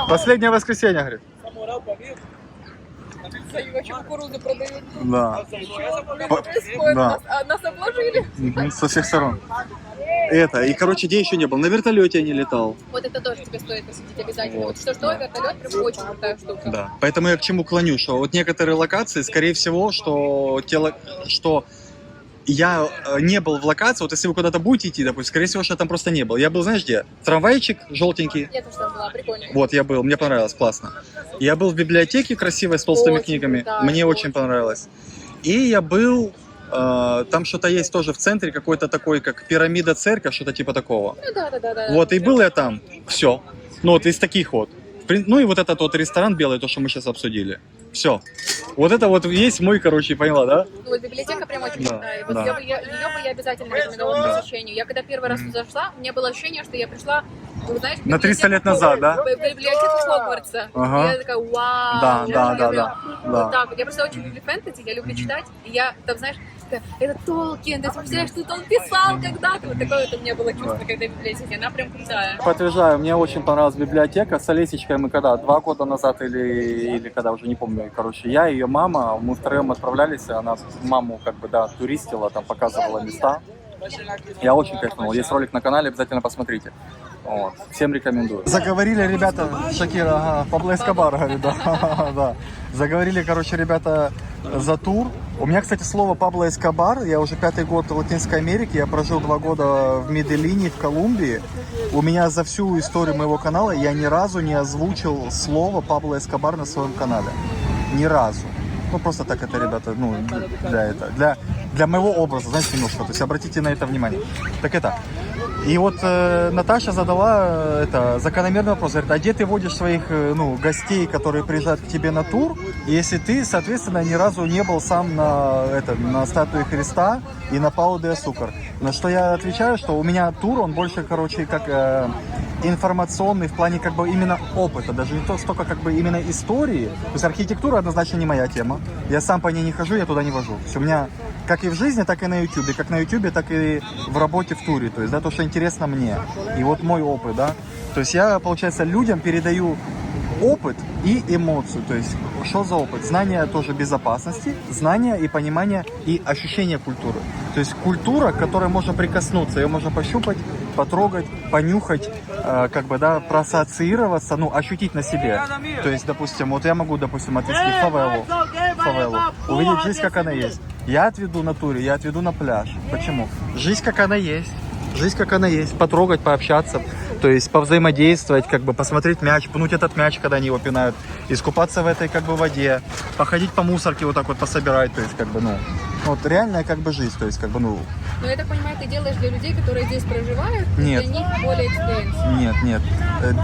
Последнее воскресенье, говорит.
Вообще кукурузу продают.
Да.
Что происходит?
Да.
Нас обложили?
Со всех сторон. это, и, короче, где еще не был? На вертолете я не летал.
Вот это тоже тебе стоит посетить обязательно.
Вот,
Вот что,
да.
вертолет прям очень крутая штука.
Да. Поэтому я к чему клоню, что вот некоторые локации, скорее всего, что я не был в локации, вот если вы куда-то будете идти, допустим, скорее всего, что я там просто не был. Я был, знаешь, где? Трамвайчик желтенький.
Я тоже там была, прикольно.
Вот, я был, мне понравилось, классно. Я был в библиотеке красивой, с толстыми
Очень
книгами.
крутая,
Мне очень
очень.
понравилось. И я был, там что-то есть тоже в центре, какой-то такой, как пирамида церковь, что-то типа такого.
Ну да.
Вот, и был я там. Все. Ну, вот из таких вот. Ну, и вот этот вот ресторан белый, то, что мы сейчас обсудили. Все. Вот это вот есть мой, короче, поняла, да?
Ну, вот библиотека прям очень
Да,
крутая. И вот
да.
ее бы я обязательно рекомендовала к посещению. Я когда первый раз туда зашла, у меня было ощущение, что я пришла, ну, знаешь, в
На 300 лет
библиотеку
назад, да?
В библиотеку Хогвартса.
Ага.
И я такая, вау.
Да,
я
да,
же
да,
люблю.
да,
Вот
да.
так вот. Я просто очень люблю фэнтези, я люблю читать. И я там, знаешь, такая, это Толкин, ты представляешь, что он писал когда-то. Вот такое вот у меня было чувство, когда в библиотеке. Она прям крутая.
Подтверждаю, мне очень понравилась библиотека. С Олесечкой мы когда, 2 года назад или когда, уже не помню. Короче, я и ее мама, мы втроем отправлялись. Она маму как бы, да, туристила, там показывала места. Я очень кайфанул. Есть ролик на канале, обязательно посмотрите. Вот. Всем рекомендую. Заговорили ребята, Шакира, ага, Пабло Эскобар, говорит, да, да. Заговорили, короче, ребята за тур. У меня, кстати, слово Пабло Эскобар. Я уже 5-й год в Латинской Америке. Я прожил 2 года в Медельине, в Колумбии. У меня за всю историю моего канала я ни разу не озвучил слово Пабло Эскобар на своем канале. Ни разу. Ну, просто так это, ребята, ну, для моего образа, знаете, немножко. То есть обратите на это внимание. Так это. И вот Наташа задала закономерный вопрос. Говорит, а где ты водишь своих гостей, которые приезжают к тебе на тур, если ты, соответственно, ни разу не был сам на статуе Христа и на Пау де Асукар? На что я отвечаю, что у меня тур, он больше, короче, как информационный в плане как бы именно опыта, даже не то столько как бы именно истории. То есть архитектура однозначно не моя тема. Я сам по ней не хожу, я туда не вожу. То есть у меня как и в жизни, так и на ютубе. Как на ютубе, так и в работе в туре. То есть, да, то, что интересно мне. И вот мой опыт, да. То есть я, получается, людям передаю опыт и эмоцию. То есть, что за опыт? Знание тоже безопасности, знание и понимание и ощущение культуры. То есть культура, к которой можно прикоснуться, ее можно пощупать, потрогать, понюхать, как бы, да, проассоциироваться, ну, ощутить на себе. То есть, допустим, вот я могу, допустим, отвезти в фавелу, увидеть жизнь, как она есть. Я отведу на туре, я отведу на пляж. Почему? Жизнь, как она есть. Жизнь, как она есть. Потрогать, пообщаться, то есть повзаимодействовать, как бы посмотреть мяч, пнуть этот мяч, когда они его пинают, искупаться в этой, как бы, воде, походить по мусорке вот так вот пособирать, то есть, как бы, ну, вот реальная, как бы, жизнь, то есть, как бы, ну...
Но я так понимаю, ты делаешь для людей, которые здесь проживают,
Нет.
для них более экспириенс.
Нет.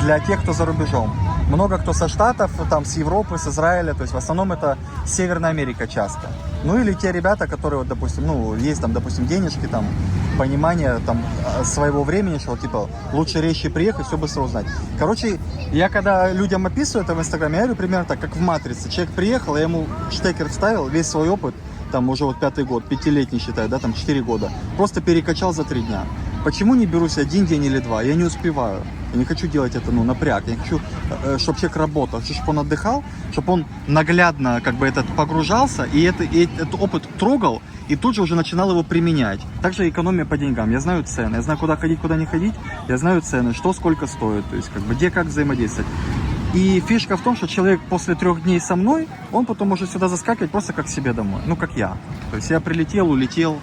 Для тех, кто за рубежом. Много кто со Штатов, там, с Европы, с Израиля, то есть в основном это Северная Америка часто. Ну или те ребята, которые, вот, допустим, ну, есть там, допустим, денежки, там, понимание там своего времени, что, типа, лучше резче приехать, все быстро узнать. Короче, я когда людям описываю это в Инстаграме, я говорю примерно так, как в «Матрице». Человек приехал, я ему штекер вставил, весь свой опыт, там уже вот 5-й год, 5-летний считаю, да, там 4 года, просто перекачал за 3 дня. Почему не берусь 1 день или 2? Я не успеваю. Я не хочу делать это, ну, напряг. Я хочу, чтобы человек работал, чтобы он отдыхал, чтобы он наглядно, как бы, этот погружался, и этот опыт трогал, и тут же уже начинал его применять. Также экономия по деньгам. Я знаю цены, я знаю, куда ходить, куда не ходить. Я знаю цены, что сколько стоит, то есть, как бы, где, как взаимодействовать. И фишка в том, что человек после 3 дней со мной, он потом может сюда заскакивать просто как к себе домой. Ну, как я. То есть я прилетел, улетел.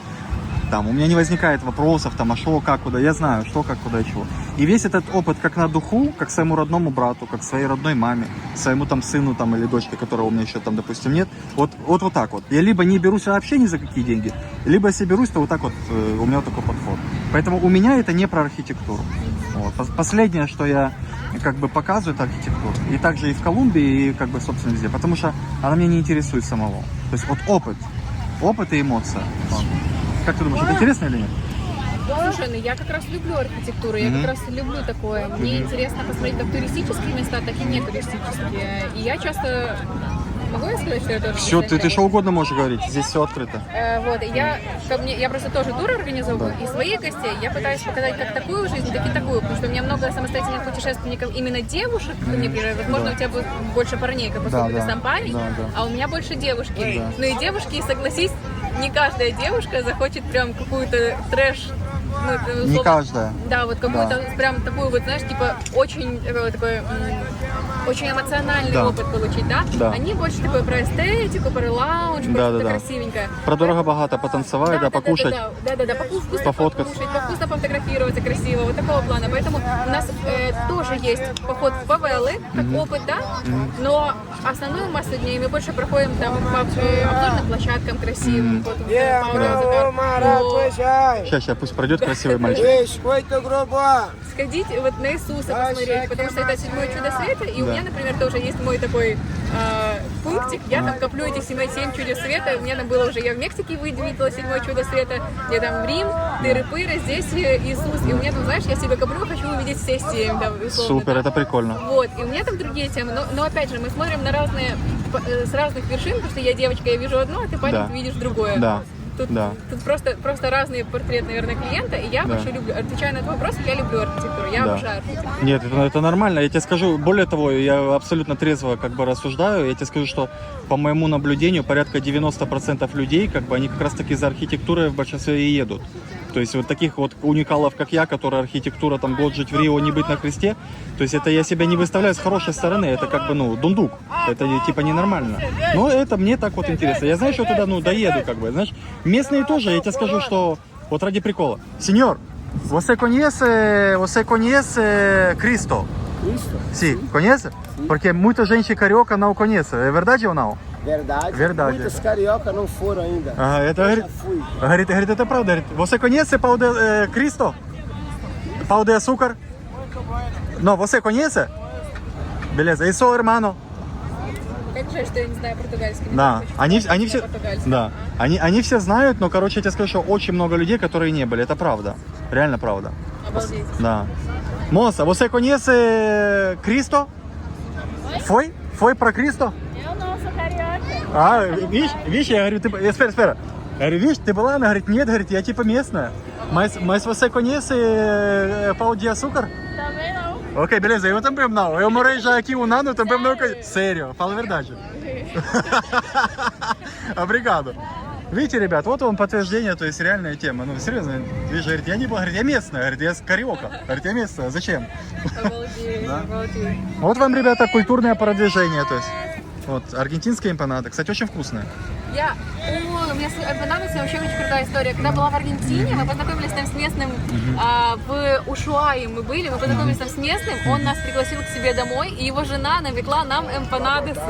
Там, у меня не возникает вопросов, там, а что, как, куда. Я знаю, что, как, куда и чего. И весь этот опыт как на духу, как своему родному брату, как своей родной маме, своему там сыну там, или дочке, которого у меня еще там, допустим, нет. Вот так вот. Я либо не берусь вообще ни за какие деньги, либо если берусь, то вот так вот у меня вот такой подход. Поэтому у меня это не про архитектуру. Вот. Последнее, что я как бы показываю, это архитектура. И также и в Колумбии, и как бы, собственно, везде. Потому что она меня не интересует самого. То есть вот опыт и эмоция. Как ты думаешь, это интересно или нет?
Слушай, ну я как раз люблю архитектуру, я как раз люблю такое. Мне интересно посмотреть как туристические места, так и не туристические. И я часто... Могу я сказать, что я тоже...
Все, ты что угодно можешь говорить, здесь все открыто.
Вот, и я просто тоже туры организовываю, и своих гостей я пытаюсь показать как такую жизнь, так и такую, потому что у меня много самостоятельных путешественников, именно девушек, кто мне приезжает. Возможно, у тебя будет больше парней, как поскольку ты сам парень, а у меня больше девушки. Ну и девушки, согласись, не каждая девушка захочет прям какую-то трэш мы,
Не каждая.
Да, вот какую-то прям такую вот, знаешь, типа очень такой очень эмоциональный
Да.
опыт получить, да?
Да.
Они больше такое про эстетику, про лаунж, про
Да,
что-то
да, да.
красивенькое.
Про дорого-богато потанцевать, да, покушать.
Да, вкусно
пофоткаться.
покушать, вкусно пофотографироваться красиво, вот такого плана. Поэтому у нас тоже есть поход в фавелы, как опыт, да, но основную массу дней мы больше проходим там по обзорным площадкам красивым, вот,
Сейчас, пусть пройдет красивый мальчик.
сходить вот на Иисуса посмотреть, потому что это седьмое чудо света, и у
Да.
меня, например, тоже есть мой такой пунктик, я там коплю этих 7 чудес света, у меня там было уже, я в Мексике видела седьмое чудо света, я там в Рим, Тыры-Пыры, здесь Иисус, и у меня там, знаешь, я себе коплю, хочу увидеть все 7, да, условно,
Супер,
да.
это прикольно.
Вот, и у меня там другие темы, но опять же, мы смотрим на разные, с разных вершин, потому что я девочка, я вижу одно, а ты парень,
Да.
ты видишь другое.
Да.
Тут,
Да.
тут просто разный портрет, наверное, клиента, и я
Да.
больше люблю, отвечая на твой вопрос, я люблю архитектуру, я
Да.
обожаю архитектуру.
Нет, это нормально. Я тебе скажу, более того, я абсолютно трезво как бы рассуждаю. Я тебе скажу, что по моему наблюдению порядка 90% людей, как бы они как раз таки за архитектурой в большинстве и едут. То есть вот таких вот уникалов, как я, которые архитектура, там, год жить в Рио, не быть на кресте, то есть это я себя не выставляю с хорошей стороны, это как бы, ну, дундук, это типа ненормально. Но это мне так вот интересно. Я знаю, что туда, ну, доеду, как бы, знаешь. Местные тоже, я тебе скажу, что вот ради прикола. Сеньор, você conhece Cristo?
Cristo?
Sim, conhece? Porque muita gente carioca não conhece, é verdade ou não?
Verdade.
Verdade.
Muitos carioca não foram ainda.
Ага, это
Eu
говорит,
já fui.
говорит, это правда. Говорит, você conhece pão de Cristo? Pão de açúcar? Não, você conhece? Beleza, eu sou hermano.
Как жаль, что я не знаю португальский.
Да, они все,
Португальский.
да, они все знают, но, короче, я тебе скажу, что очень много людей, которые не были, это правда, реально правда.
Обалдеть.
Да. Moça, você conhece Cristo? Foi? Foi para Cristo?
Eu não sou carioca.
А, видишь, я говорю, espera. Я говорю, видишь, ты была? Она говорит, нет, говорит, я типа местная. Mas você conhece pão de açúcar?
Também não.
Ok, beleza, eu também não. Eu morei já aqui um ano, também não conheço. Sério, fala a verdade. Obrigado. Видите, ребят, вот вам подтверждение, то есть реальная тема. Ну, серьезно, видишь, говорит, я не была, говорит, я местная, говорит, я кариока. Говорит, я местная, зачем?
Обалдеть,
Да.
обалдеть.
Вот вам, ребята, культурное продвижение, то есть. Вот, аргентинская эмпанада, кстати, очень вкусная.
У меня с эмпанадосом вообще очень крутая история. Когда была в Аргентине, мы познакомились там с местным, в Ушуае мы были, мы познакомились там с местным, он нас пригласил к себе домой, и его жена напекла нам эмпанадосы.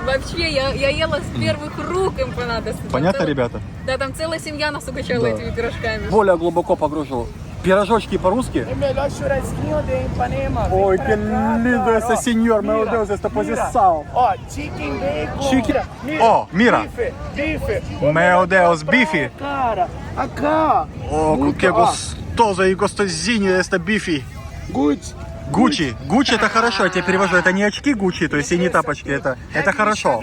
Вообще, я ела с первых рук эмпанадосы. Там
Понятно,
целая-
ребята?
Да, там целая семья нас угощала
Да.
этими пирожками.
Воля глубоко погружу. Пирожочки по-русски?
O melhor churrasquinho de Ipanema. Vem
Ой,
pra
que
cá,
lindo
cara.
esse
Ó,
senhor, meu
mira,
Deus, esta
mira.
posição.
Ó, chicken bacon.
Chicken-
Mira,
Ó, mira.
Bife. O
Meu
melhor
Deus,
da praia,
bife.
Cara, acá, ó.
О,
Muito,
que
ó.
gostoso и gostosinho это бифи.
Gucci.
Гуччи. Гуччи это хорошо, я тебе перевожу. Это не очки Гуччи, то есть и не тапочки. Это хорошо.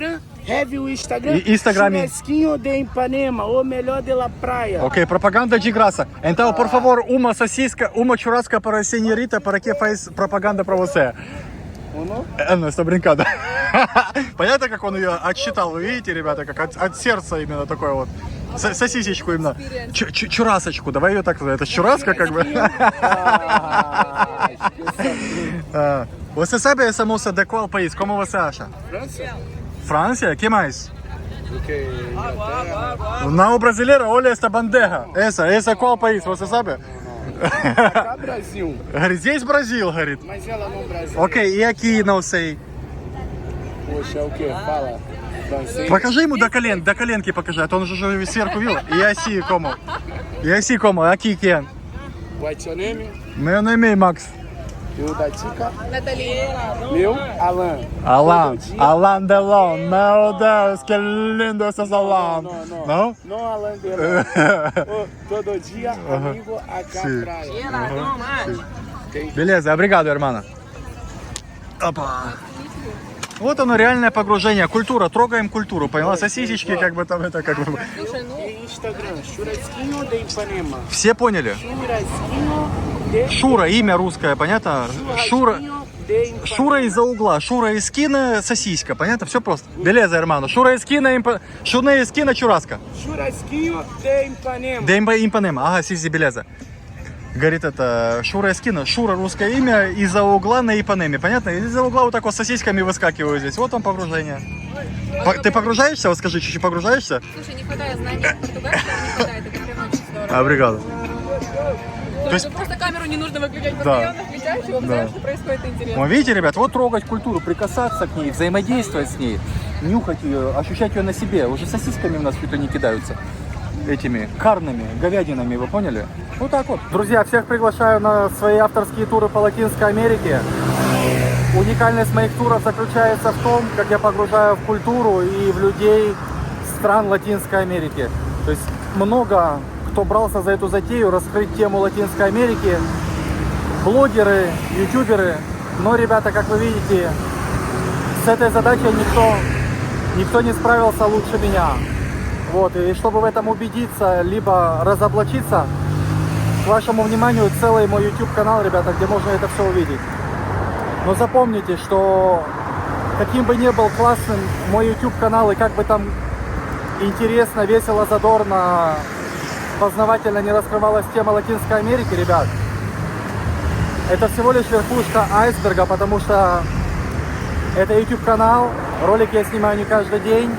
Heavy o Instagram.
E Instagram.
Churrasquinho de Ipanema, o melhor de la praia.
Ok, propaganda de graça. Então, por favor, uma sosisca, uma churrasca para a senhorita, para que faz propaganda para você.
Uno.
Ну, estou brincando. Понятно, как он ее отсчитал? Вы видите, ребята, как от сердца именно такое вот. Сосисечку именно. Чурасочку. Давай ее так назовем. Это чураска как бы. Você sabe essa moça de qual país? Como você acha?
França?
França? Que mais?
Ok.
Não, brasileira, olha esta bandeja. Essa qual país? Você sabe?
Cá Brasil.
Говорит, здесь Бразил, говорит.
Mas ela não Brasil.
Окей, и aqui, não sei.
Poxa, é o que? Fala. Francês.
Покажи ему до коленки покажи, а то он же сверху видел. E assim como, aqui quem?
What's your name?
Meu nome é Max.
E o da Tica?
Натали.
Meu, Alan.
Alan,
Todo dia-
Alan Delon. Meu Deus, que lindo esse Alan. Não?
Não Alan Delon. Ô, todo dia, amigo, acá
Sim.
praia.
Beleza, obrигado, hermano. Опа. Вот оно, реальное погружение. Культура, трогаем культуру, поняла? Сосисечки, как бы там, это как бы...
Слушай, ну,
E Instagram, churrasquinho de Ipanema.
Все поняли?
Churrasquinho de
Шура, имя русское, понятно? Шура...
Churrasquinho de Ipanema.
Шура из-за угла, Шура из скина, сосиска, понятно? Все просто. Белеза, hermano. Шура из скина, Шура из скина, чураска.
Churrasquinho de Ipanema.
Демба импанема. Ага, сиси, белеза. Говорит, это Шура Эскина. Шура русское имя, из-за угла на Ипанеме. Понятно? Из-за угла вот так вот с сосисками выскакиваю здесь. Вот он погружение. Ты погружаешься? Вот скажи, чуть-чуть погружаешься?
Слушай, не хватает знаний португальского, не хватает, это прям очень здорово.
Бригада.
То есть просто камеру не нужно выключать
Да.
постоянно, включаешь его, знаешь, что происходит интересно.
Вы видите, ребят, вот трогать культуру, прикасаться к ней, взаимодействовать с ней, нюхать ее, ощущать ее на себе. Уже сосисками у нас чуть ли не кидаются. Этими карными, говядинами, вы поняли? Вот так вот. Друзья, всех приглашаю на свои авторские туры по Латинской Америке. Уникальность моих туров заключается в том, как я погружаю в культуру и в людей стран Латинской Америки. То есть много кто брался за эту затею, раскрыть тему Латинской Америки, блогеры, ютуберы. Но, ребята, как вы видите, с этой задачей никто не справился лучше меня. Вот, и чтобы в этом убедиться, либо разоблачиться, к вашему вниманию целый мой YouTube канал, ребята, где можно это все увидеть. Но запомните, что каким бы ни был классным мой YouTube канал, и как бы там интересно, весело, задорно, познавательно не раскрывалась тема Латинской Америки, ребят, это всего лишь верхушка айсберга, потому что это YouTube канал, ролики я снимаю не каждый день.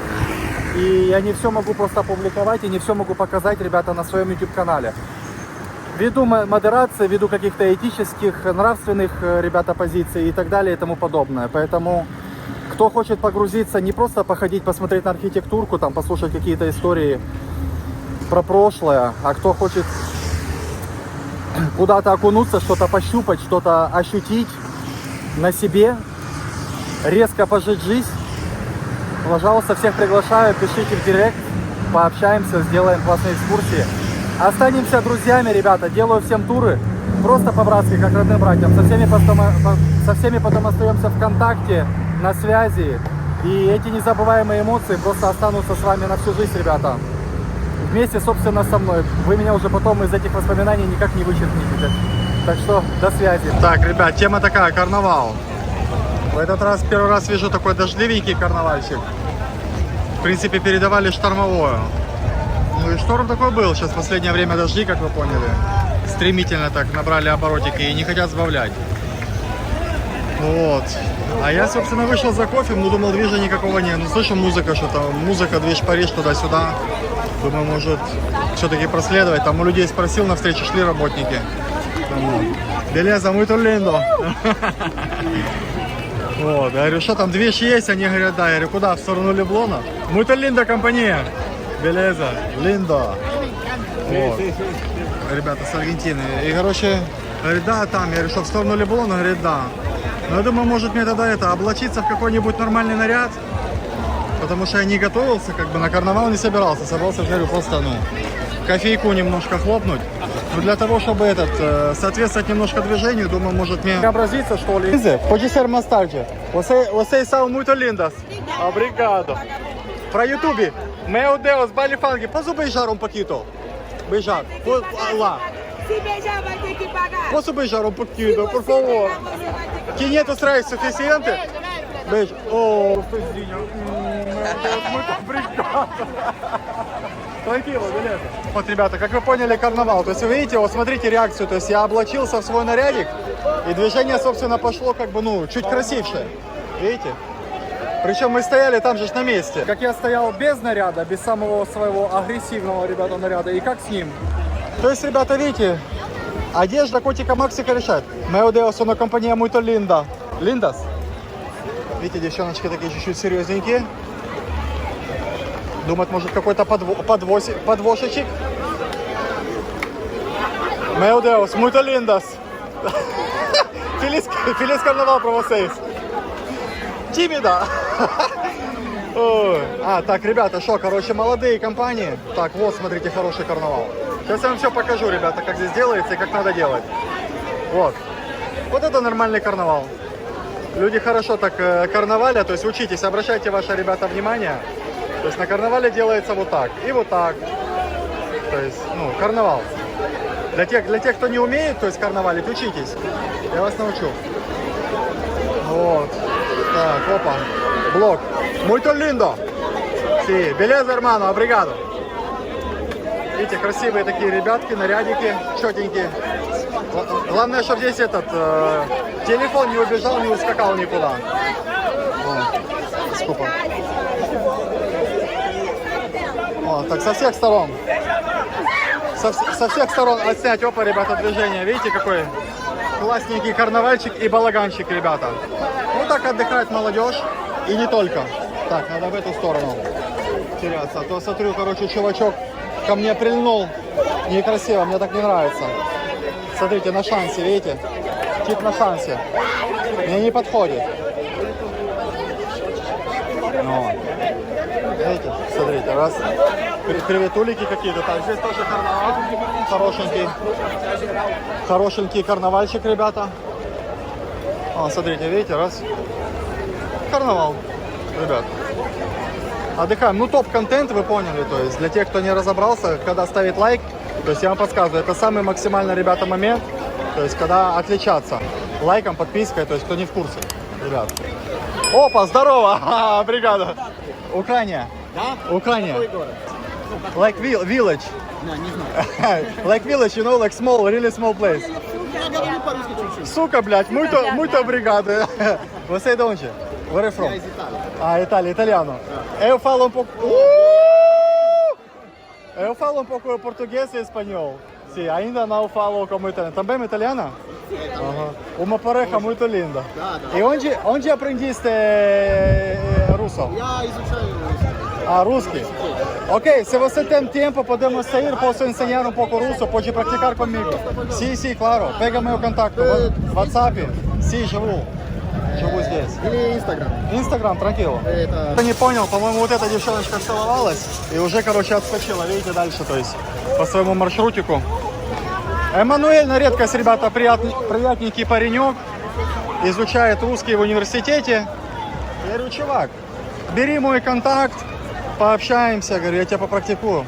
И я не все могу просто опубликовать и не все могу показать, ребята, на своем YouTube-канале. Ввиду модерации, ввиду каких-то этических, нравственных, ребята, позиций и так далее и тому подобное. Поэтому, кто хочет погрузиться, не просто походить, посмотреть на архитектурку, там, послушать какие-то истории про прошлое, а кто хочет куда-то окунуться, что-то пощупать, что-то ощутить на себе, резко пожить жизнь, пожалуйста, всех приглашаю, пишите в директ, пообщаемся, сделаем классные экскурсии. Останемся друзьями, ребята, делаю всем туры, просто по-братски, как родным братьям. Со всеми потом остаемся в контакте, на связи. И эти незабываемые эмоции просто останутся с вами на всю жизнь, ребята. Вместе, собственно, со мной. Вы меня уже потом из этих воспоминаний никак не вычеркнете. Так что, до связи. Так, ребят, тема такая, карнавал. В этот раз первый раз вижу такой дождливенький карнавальчик. В принципе, передавали штормовое. Ну и шторм такой был. Сейчас в последнее время дожди, как вы поняли. Стремительно так набрали оборотики и не хотят сбавлять. Вот. А я, собственно, вышел за кофе, но думал, движа никакого нет. Ну, слышу, музыка что-то. Музыка, движ, Париж, туда-сюда. Думаю, может, все-таки проследовать. Там у людей спросил, на встречу шли работники. Белеза, muy lindo. Вот, я говорю, что там, движ есть? Они говорят, да. Я говорю, куда? В сторону Леблона? Muy lindo, компания. Белеза, lindo. Вот. Ребята с Аргентины. И, короче, говорит, да, там. Я говорю, что в сторону Леблона? Говорит, да. Но я думаю, может мне тогда облачиться в какой-нибудь нормальный наряд. Потому что я не готовился, как бы на карнавал не собирался. Собрался, говорю, просто, кофейку немножко хлопнуть. Но для того, чтобы соответствовать немножко движению, думаю, может мне преобразиться, что ли. Pode ser mais tarde. Vocês são muito lindas. Obrigado. Para YouTube. Meu Deus, baile funk. Posso beijar um pouquinho? Beijar. Lá.
Se beijar vai ter que pagar.
Posso beijar um pouquinho, por favor? 500 reais suficiente? Beijo. Oh, gostosinho. Muito obrigado. Tranquilo, белеза. Вот, ребята, как вы поняли, карнавал. То есть, вы видите, вот смотрите реакцию. То есть, я облачился в свой нарядик, и движение, собственно, пошло как бы, чуть красивше. Видите? Причем мы стояли там же на месте. Как я стоял без наряда, без самого своего агрессивного, ребята, наряда, и как с ним. То есть, ребята, видите, одежда котика Максика решает. Meu Deus, una compañía muy linda. Lindas? Видите, девчоночки такие чуть-чуть серьезненькие. Думать, может, какой-то подвошечек. Meu Deus, muito lindas. Feliz carnaval para vocês. Tímida. Так, ребята, что, короче, молодые компании. Так, вот, смотрите, хороший карнавал. Сейчас я вам все покажу, ребята, как здесь делается и как надо делать. Вот. Вот это нормальный карнавал. Люди хорошо так карнавалят, то есть учитесь, обращайте ваше, ребята, внимание. То есть на карнавале делается вот так и вот так. То есть, карнавал. Для тех, кто не умеет, то есть карнавалить, учитесь. Я вас научу. Вот. Так, опа. Блок. Muito lindo. Sí, beleza, hermano, obrigado. Видите, красивые такие ребятки, нарядики, четенькие. Главное, чтобы здесь этот телефон не убежал, не ускакал никуда. Скупо. О, так со всех сторон. Со всех сторон отснять. Опа, ребята, движение. Видите, какой классненький карнавальчик и балаганчик, ребята. Ну так отдыхает молодежь. И не только. Так, надо в эту сторону теряться. А то смотрю, короче, чувачок ко мне прильнул. Некрасиво, мне так не нравится. Смотрите, на шансе, видите? Тип на шансе. Мне не подходит. Ну, видите, смотрите, раз. Приветулики какие-то. Так, здесь тоже карнавал. Хорошенький. Хорошенький карнавальчик, ребята. О, смотрите, видите, раз. Карнавал, ребят. Отдыхаем. Ну, топ-контент, вы поняли. То есть, для тех, кто не разобрался, когда ставить лайк, то есть, я вам подсказываю, это самый максимальный, ребята, момент. То есть, когда отличаться. Лайком, подпиской, то есть, кто не в курсе, ребят. Опа, здорово! Ха-ха, бригада. Украина. Да? Украина. Like village.
Да, не знаю.
Like village, you know, like small, really small place.
Я говорю по-русски чуть-чуть.
Сука, блядь, muito бригада. Você de onde? Where are you from?
Я из Италии.
Ah, Itália, italiano. Eu falo pouco. Eu falo um pouco português e espanhol. Sim, ainda não falo como italiano. Também italiana? Uma pareja muito linda.
Да, да.
E onde aprendiste russo?
Я изучаю русский.
Ah, rусский? Ok, se você tem tempo, podemos sair, posso ensinar um pouco russo, pode praticar comigo. Sim, sim, claro. Pega meu contato. WhatsApp. Sim, живу здесь.
Или Инстаграм.
Инстаграм, tranquilo.
Это...
Кто не понял, по-моему, вот эта девчоночка целовалась и уже, короче, отскочила, видите, дальше, то есть по своему маршрутику. Эммануэль на редкость, ребята, приятненький паренек, изучает русский в университете. Я говорю, чувак, бери мой контакт, пообщаемся, говорю, я тебя попрактикую.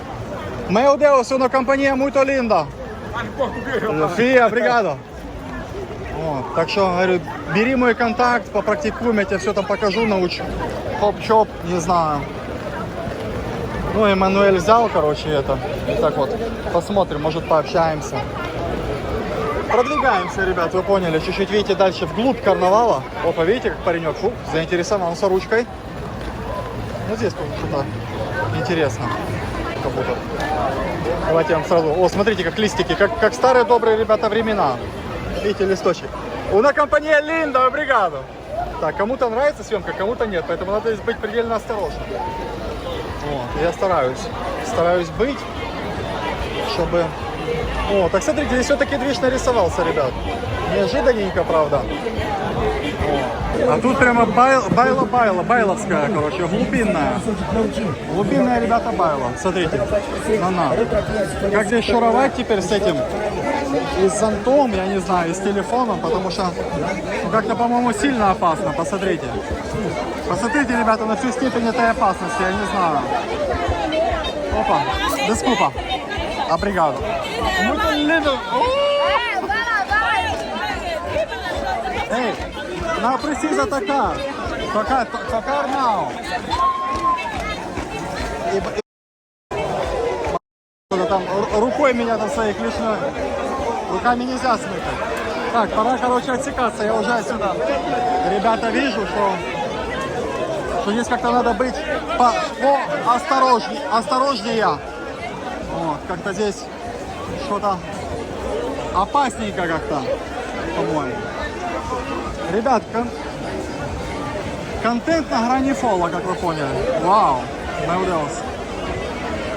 Meu Deus, una compañía muy linda. Sí, obrigado. Вот, так что, говорю, бери мой контакт, попрактикуем, я тебе все там покажу, научу. Хоп-чоп, не знаю. Ну, Эммануэль взял, короче, это. И так вот, посмотрим, может, пообщаемся. Продвигаемся, ребят, вы поняли. Чуть-чуть, видите, дальше вглубь карнавала. Опа, видите, как паренек, фу, заинтересовался ручкой. Ну, здесь что-то интересно. Как будто. Давайте я вам сразу... О, смотрите, как листики, как старые добрые, ребята, времена. Видите, листочек. Una компания Линда, бригаду. Так, кому-то нравится съемка, кому-то нет, поэтому надо быть предельно осторожным. Вот, я стараюсь быть, чтобы... О, так смотрите, здесь все-таки движ нарисовался, ребят. Неожиданненько, правда. А тут прямо байловская, короче, глубинная. Глубинная, ребята, байла. Смотрите, на. Как здесь шуровать теперь с этим? И с зонтом, я не знаю, и с телефоном, потому что ну, как-то, по-моему, сильно опасно. Посмотрите. Посмотрите, ребята, на всю степень этой опасности, я не знаю. Опа, дискупа. Obrigado. Muito lindo. Ei, não precisa tocar. Tocar não. Там рукой меня там своей клешной. Руками нельзя смыкать. Так, пора, короче, отсекаться. Я уже отсюда. Ребята, вижу, что здесь как-то надо быть осторожнее. Вот, как-то здесь что-то опасненько как-то, по-моему. Ребят, контент на грани фола, как вы поняли. Вау, наудался.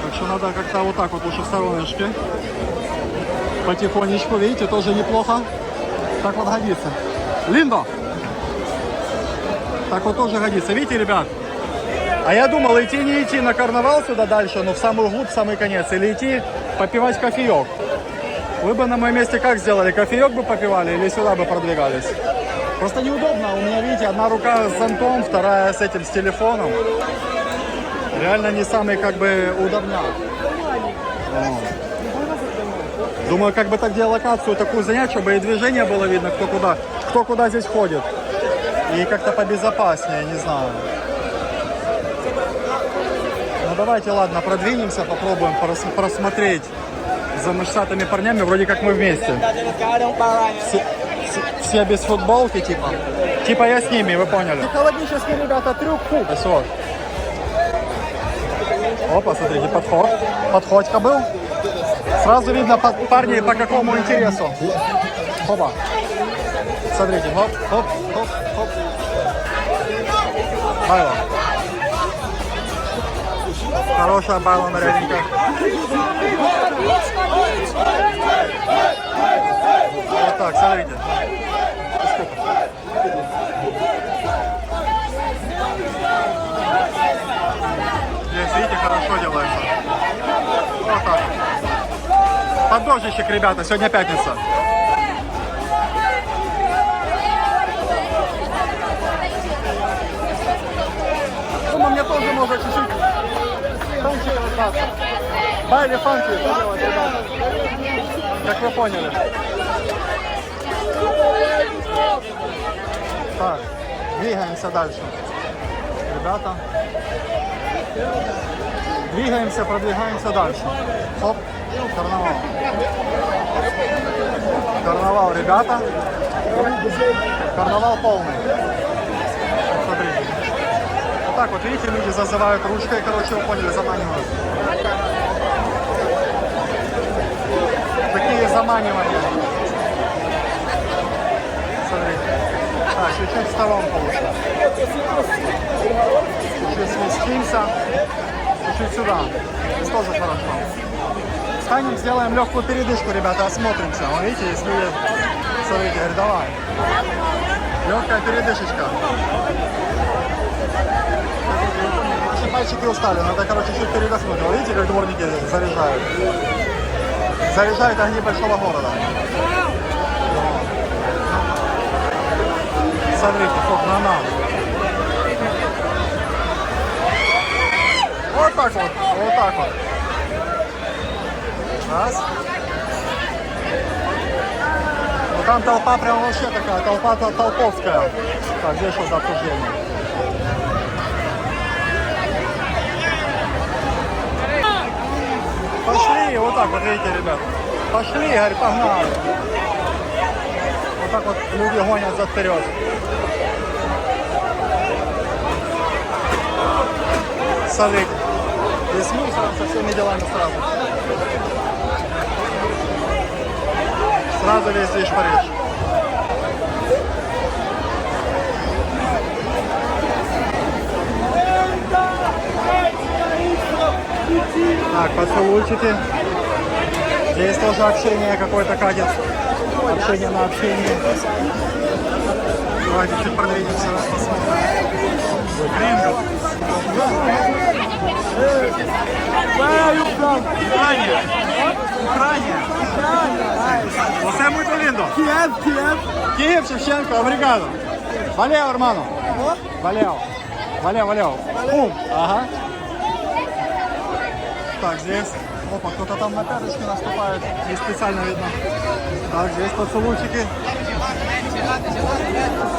Так что надо как-то вот так вот лучше в стороночке. Потихонечку, видите, тоже неплохо. Так вот годится. Линдо! Так вот тоже годится. Видите, ребят? А я думал, идти не идти на карнавал сюда дальше, но в самую глубь, в самый конец, или идти попивать кофеек. Вы бы на моем месте как сделали? Кофеек бы попивали или сюда бы продвигались? Просто неудобно. У меня, видите, одна рука с зонтом, вторая с этим, с телефоном. Реально не самый, как бы, удобняк. Думаю, как бы так геолокацию такую занять, чтобы и движение было видно, кто куда здесь ходит. И как-то побезопаснее, не знаю. давайте, ладно, продвинемся, попробуем просмотреть за мышцатыми парнями. Вроде как мы вместе. Все без футболки, типа. Типа я с ними, вы поняли. Психологический, ребята, трюк. Фу. Вот. Опа, смотрите, подход. Подходка был. Сразу видно парней по какому интересу. Опа. Смотрите, хоп, хоп, хоп, хоп. Байло. Хорошая байло нарядненькая. Вот так, смотрите. Здесь, видите, хорошо делается. Вот так. Поддождичек, ребята, сегодня пятница. Думаю, мне тоже можно чуть-чуть фанки остаться. Байли фанки делать, ребята. Как вы поняли. Так, двигаемся дальше. Ребята. Двигаемся, продвигаемся дальше. Хоп, карнавал. Карнавал, ребята. Карнавал полный. Смотрите. Вот так вот, видите, люди зазывают ручкой, короче, вы поняли, заманивают. Такие заманивания. Смотрите. Так, чуть-чуть в сторонку лучше. Чуть-чуть сместимся. Чуть сюда. Здесь тоже хорошо. Встанем, сделаем легкую передышку, ребята, осмотримся. Вон, видите, если смотрите, говорит, давай. Легкая передышечка. Наши пальчики устали, надо, короче, чуть передохнуть. Вы видите, как дворники заряжают? Заряжают огни большого города. Смотрите, хоп, на. Вот так вот, вот так вот. Раз. Ну, там толпа прям вообще такая, толпа толповская. Так, здесь что за обсуждение? Пошли, вот так вот, видите, ребят. Пошли, говорит, погнали. Вот так вот люди гонят вперед. Смотрите. И с мусором, со всеми делами сразу. Сразу весь движ Париж. Так, поцелуйчики. Здесь тоже общение какое-то катит. Общение на общение. Давайте чуть продвинемся, посмотрим. Грингл. Ucrânia. Ucrânia. Você é muito lindo. Kiev, Shevchenko, obrigado. Valeu, irmão. Valeu. Valeu. Ага. Так, здесь. Опа, кто-то там на пяточке наступает. Не специально видно. Так, здесь поцелуйчики.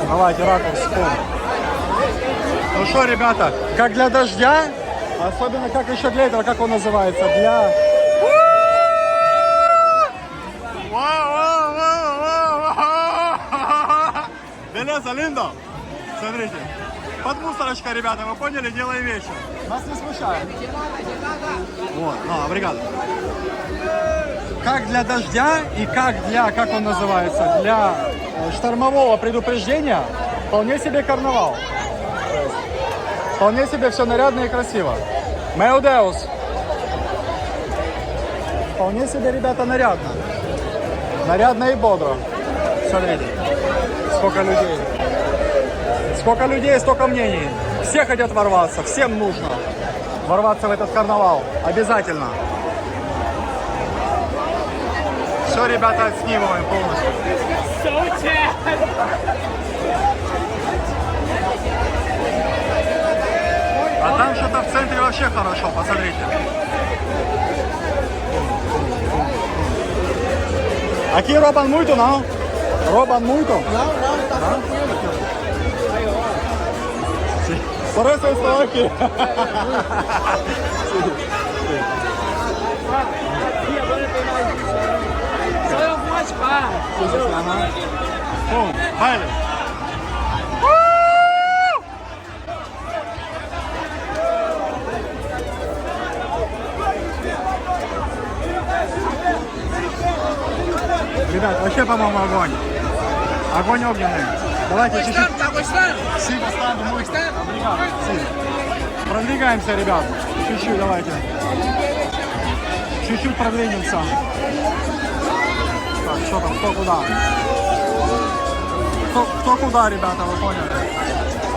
Давайте ракурс. Ну что, ребята, как для дождя, особенно как еще для этого, как он называется, для... Белеза, линдо. Смотрите, под мусорочкой, ребята, вы поняли, делаем вещи. Нас не смущает. Вот, бригада. Как для дождя и как для, как он называется, для штормового предупреждения, вполне себе карнавал. Вполне себе все нарядно и красиво. Меудеус. Вполне себе, ребята, нарядно. Нарядно и бодро. Смотрите, сколько людей. Сколько людей, столько мнений. Все хотят ворваться, всем нужно ворваться в этот карнавал. Обязательно. Все, ребята, отснимываем полностью. А там что-то в центре вообще хорошо, посмотрите. Aqui roubam muito, não? Roubam muito? Não, tá tranquilo. Por eso estoy aquí.
Só algumas partes.
Bom, baile. Ребят, вообще, по-моему, огонь. Огонь огненный. Давайте чуть-чуть.
Tá gostando?
Sim, gostando muito. Obrigado. Sim. Продвигаемся, ребят. Чуть-чуть, давайте. Чуть-чуть продвинемся. Так, что там, кто куда? Кто куда, ребята, вы поняли?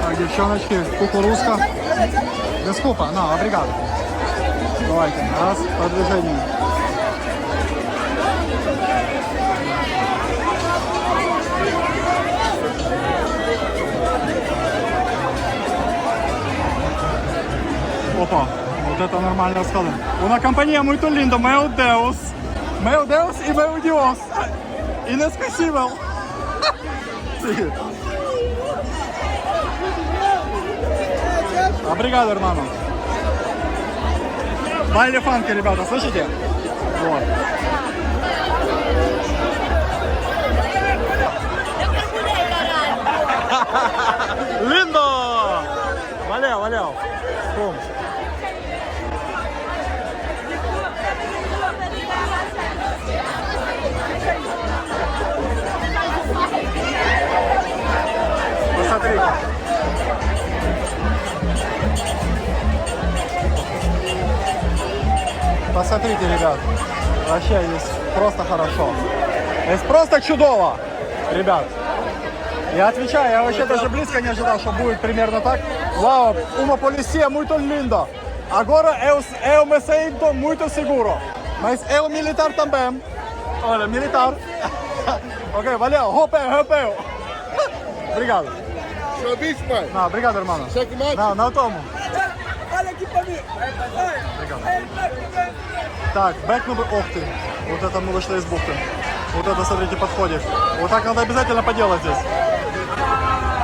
Так, девчоночки, кукурузка. Дескупа, на, обригад. Давайте, раз, продвижение. Опа, вот это нормально сказано. Una compañía muito linda, meu Deus. Meu Deus e meu Deus. Inesquecível. Sí. Obrigado, hermano. Baile фанки, ребята, слышите? Вот. Lindo! Valeu, valeu. Bom. Посмотрите. Посмотрите, ребят. Вообще здесь просто хорошо. Здесь просто чудово, ребят. Я отвечаю, я вообще даже близко не ожидал, что будет примерно так. Вау, uma polícia muito linda. Agora eu me sinto muito seguro. Mas é o militar também. Olha, militar. Ok, valeu. Rompeu. Obrigado.
Seu bicho, pai.
Não, obrigado, irmão.
Checkmate.
Não tomo.
Olha aqui pra mim.
Так, бэк на... Ох ты. Вот это мы вышли из бухты. Вот это, смотрите, подходит. Вот так надо обязательно поделать здесь.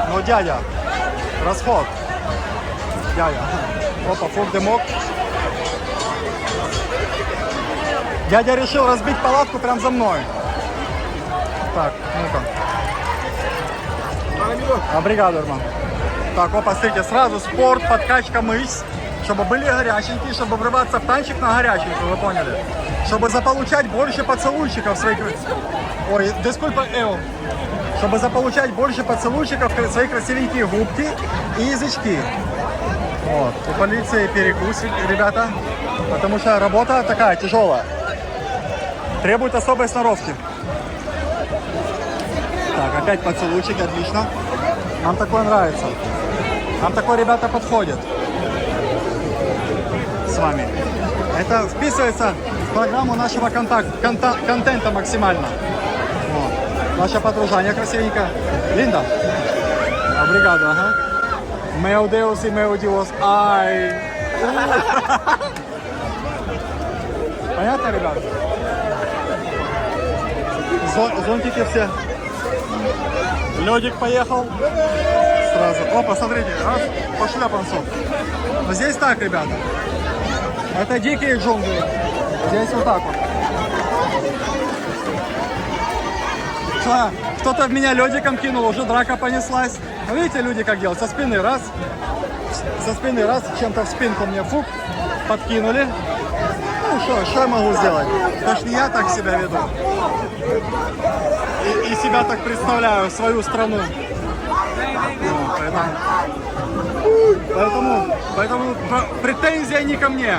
Но дядя. Расход. Дядя. Опа, фук дымок. Дядя решил разбить палатку прям за мной. Так, ну-ка. Обригада, ирман. Так, опа, смотрите, сразу спорт, подкачка мышц, чтобы были горяченькие, чтобы врываться в танчик на горяченькую, вы поняли? Чтобы заполучать больше поцелуйчиков в своих... Ой, дискульпа эу. Чтобы заполучать больше поцелуйчиков в свои красивенькие губки и язычки. Вот, у полиции перекус, ребята, потому что работа такая тяжелая. Требует особой сноровки. Так, опять поцелуйчик, отлично. Нам такое нравится. Нам такое, ребята, подходит. С вами. Это вписывается в программу нашего контента максимально. Вот. Наша подружание красивенько. Линда. Обригада, ага. Meu Deus и meu Dios. Ай. Понятно, ребят? Зонтики все. Лёдик поехал. Сразу. Опа, смотрите, раз, по шляпанцу. Но здесь так, ребята. Это дикие джунгли. Здесь вот так вот. Кто-то в меня лёдиком кинул, уже драка понеслась. Ну, видите, люди как делают? Со спины раз. Со спины раз, чем-то в спинку мне фук. Подкинули. Ну что я могу сделать? Потому что я так себя веду. И себя так представляю, свою страну. Поэтому претензия не ко мне.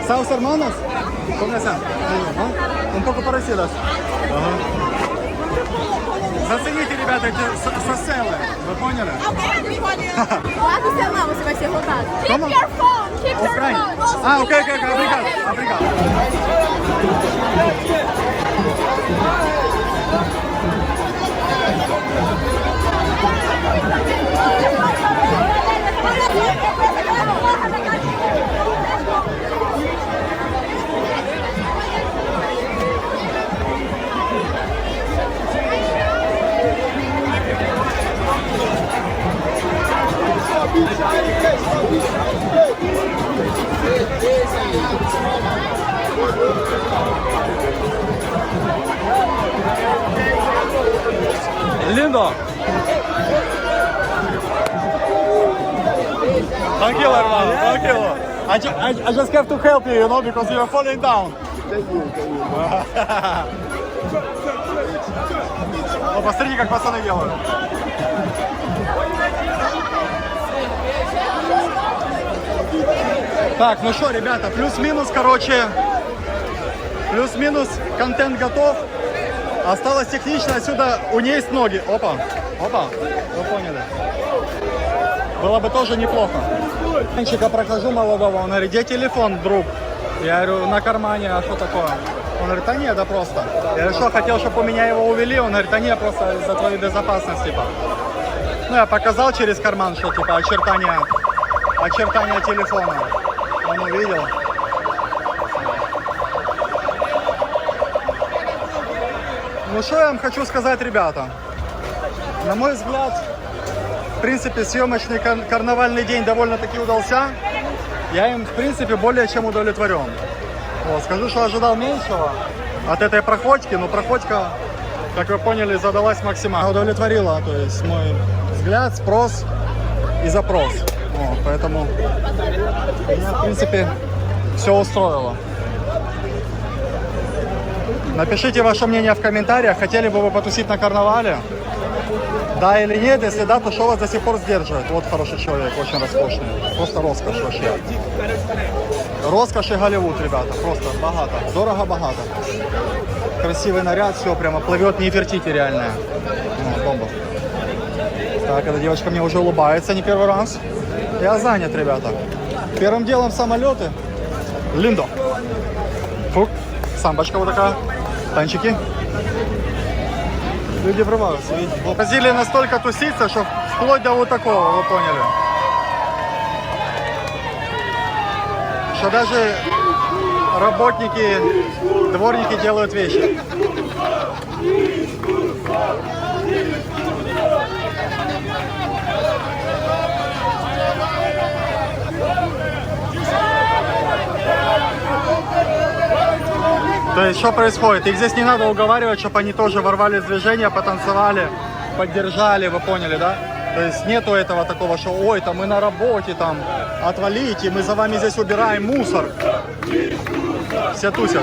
Саус hermanos? ¿Cómo están? Un poco parecidas. Zацените, ребята, эти соселы. Вы поняли?
Lá do celular você vai ser roubado. Keep
Como?
your phone! Keep your
Украine.
phone!
Ah, ok, obrigado.
lindo.
Tranquilo, hermano, tranquilo. I just have to help you, you know, because you are falling down. Ну, посмотрите, как пацаны делают. Так, ну что, ребята, плюс-минус, короче, плюс-минус, контент готов. Осталось технично отсюда унесть ноги. Опа, опа, вы поняли. Было бы тоже неплохо. Мальчика прохожу молодого, он говорит, где телефон, друг? Я говорю, на кармане, а что такое? Он говорит, да нет, да просто. Я говорю, что, хотел, чтобы у меня его увели? Он говорит, да нет, просто за твою безопасность, типа. Ну, я показал через карман, что, типа, очертания телефона. Он увидел. Ну, что я вам хочу сказать, ребята? На мой взгляд, в принципе, съемочный карнавальный день довольно-таки удался. Я им, в принципе, более чем удовлетворен. Вот, скажу, что ожидал меньшего от этой проходки, но проходка, как вы поняли, задалась максимально. Удовлетворила, то есть мой взгляд, спрос и запрос. Вот, поэтому меня, в принципе, все устроило. Напишите ваше мнение в комментариях, хотели бы вы потусить на карнавале? Да или нет, если да, то что вас до сих пор сдерживает? Вот хороший человек, очень роскошный. Просто роскошь вообще. Роскошь и Голливуд, ребята, просто богато, дорого-богато. Красивый наряд, все прямо плывет, не вертите реальная. Ну, бомба. Так, эта девочка мне уже улыбается не первый раз. Я занят, ребята. Первым делом самолеты. Линдо. Фук. Самбочка вот такая. Танчики. Люди врываются, видите. Бразилия настолько тусится, что вплоть до вот такого, вы поняли. Что даже работники, дворники делают вещи. То есть, что происходит? Их здесь не надо уговаривать, чтобы они тоже ворвались в движение, потанцевали, поддержали, вы поняли, да? То есть, нету этого такого, что, ой, там мы на работе, там, отвалите, мы за вами здесь убираем мусор. Все тусят.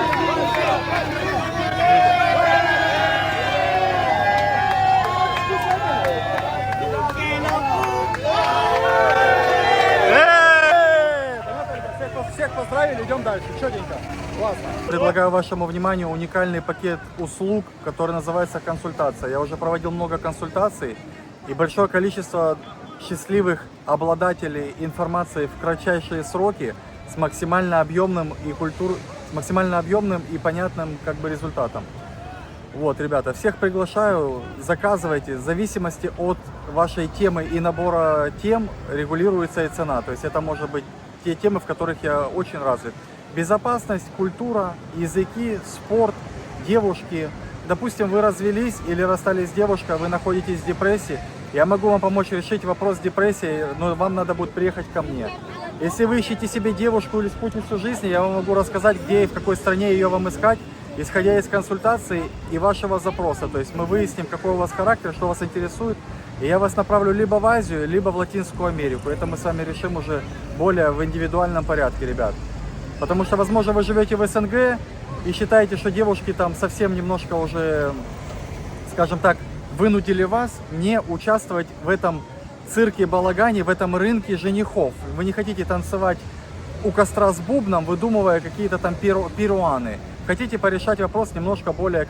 Всех поздравили, идем дальше. Четенько. Классно. Предлагаю вашему вниманию уникальный пакет услуг, который называется консультация. Я уже проводил много консультаций, и большое количество счастливых обладателей информации в кратчайшие сроки с максимально объемным и понятным как бы результатом. Вот, ребята, всех приглашаю, заказывайте. В зависимости от вашей темы и набора тем регулируется и цена. То есть это может быть те темы, в которых я очень развит. Безопасность, культура, языки, спорт, девушки. Допустим, вы развелись или расстались с девушкой, вы находитесь в депрессии. Я могу вам помочь решить вопрос с депрессией, но вам надо будет приехать ко мне. Если вы ищете себе девушку или спутницу жизни, я вам могу рассказать, где и в какой стране ее вам искать, исходя из консультации и вашего запроса. То есть мы выясним, какой у вас характер, что вас интересует, и я вас направлю либо в Азию, либо в Латинскую Америку. Это мы с вами решим уже более в индивидуальном порядке, ребят. Потому что, возможно, вы живете в СНГ и считаете, что девушки там совсем немножко уже, скажем так, вынудили вас не участвовать в этом цирке-балагане, в этом рынке женихов. Вы не хотите танцевать у костра с бубном, выдумывая какие-то там пируаны. Хотите порешать вопрос немножко более,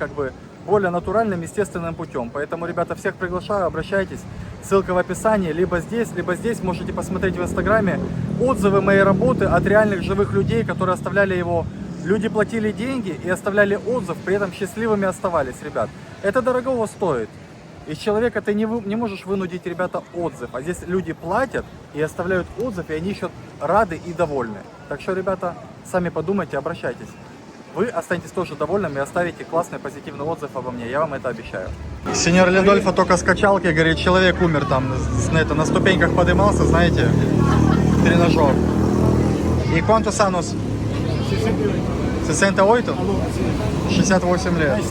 более натуральным, естественным путем. Поэтому, ребята, всех приглашаю, обращайтесь. Ссылка в описании, либо здесь можете посмотреть в Инстаграме отзывы моей работы от реальных живых людей, которые оставляли его. Люди платили деньги и оставляли отзыв, при этом счастливыми оставались, ребят. Это дорого стоит. Из человека ты не можешь вынудить, ребята, отзыв. А здесь люди платят и оставляют отзыв, и они еще рады и довольны. Так что, ребята, сами подумайте, обращайтесь. Вы останетесь тоже довольными и оставите классный позитивный отзыв обо мне. Я вам это обещаю. Сеньор Линдольфо только с качалки, говорит, человек умер там, на ступеньках поднимался, знаете, тренажер. И quantos anos? 68? 68 лет.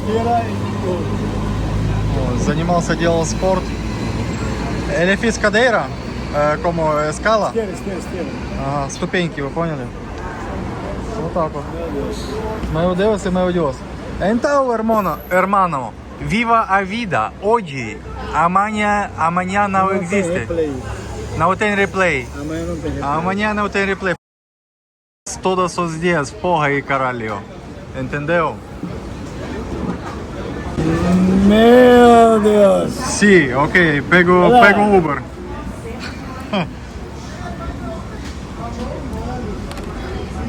Вот, занимался, делал спорт. Ele fiz cadeira, como escala.
Esquerda.
Ага, ступеньки, вы поняли? Вот так вот. Meu Deus e meu Deus. Então, hermano, viva a vida. Hoje, amanhã não existe.
Replay.
Não tem replay.
Amanhã não tem replay.
Amanhã não tem replay. Todos os dias, porra e caralho. Entendeu?
Meu Deus.
Sim, ok. Pego um Uber.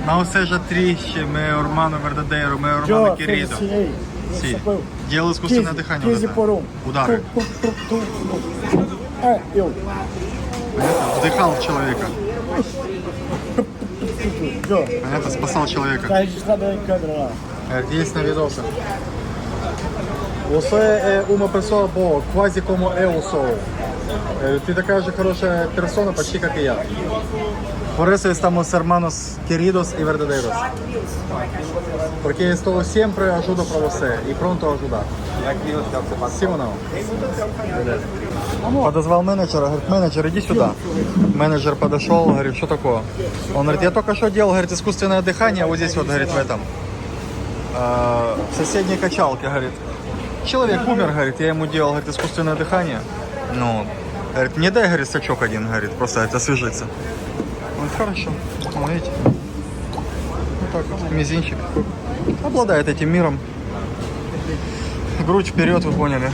Não seja triste, meu irmão verdadeiro, meu irmão
Joe,
querido.
fez assim aí.
Sim.
Sacou?
Делал искусственное
15,
дыхание.
15
вот это.
por 1.
Удары.
Eu.
Вдыхал в человека.
Joe,
Понятно? Спасал человека.
tá registrado aí em câmera lá.
Есть на видосах. Você é uma pessoa boa, quase como eu sou. Ты такая же хорошая персона, почти как и я. Por eso estamos hermanos queridos y verdaderos. Porque estou sempre ajudo para você и pronto ajudar. Sim ou não? Подозвал менеджера, говорит, менеджер, иди сюда. Менеджер подошел, говорит, что такое? Он говорит, я только что делал, говорит, искусственное дыхание, вот здесь вот, говорит, в этом. В соседней качалке, говорит. Человек умер, говорит, я ему делал, говорит, искусственное дыхание. Ну, говорит, мне дай, говорит, сачок один, говорит, просто это освежиться. Вот хорошо, видите. Вот так вот, мизинчик. Обладает этим миром. Грудь вперед, вы поняли.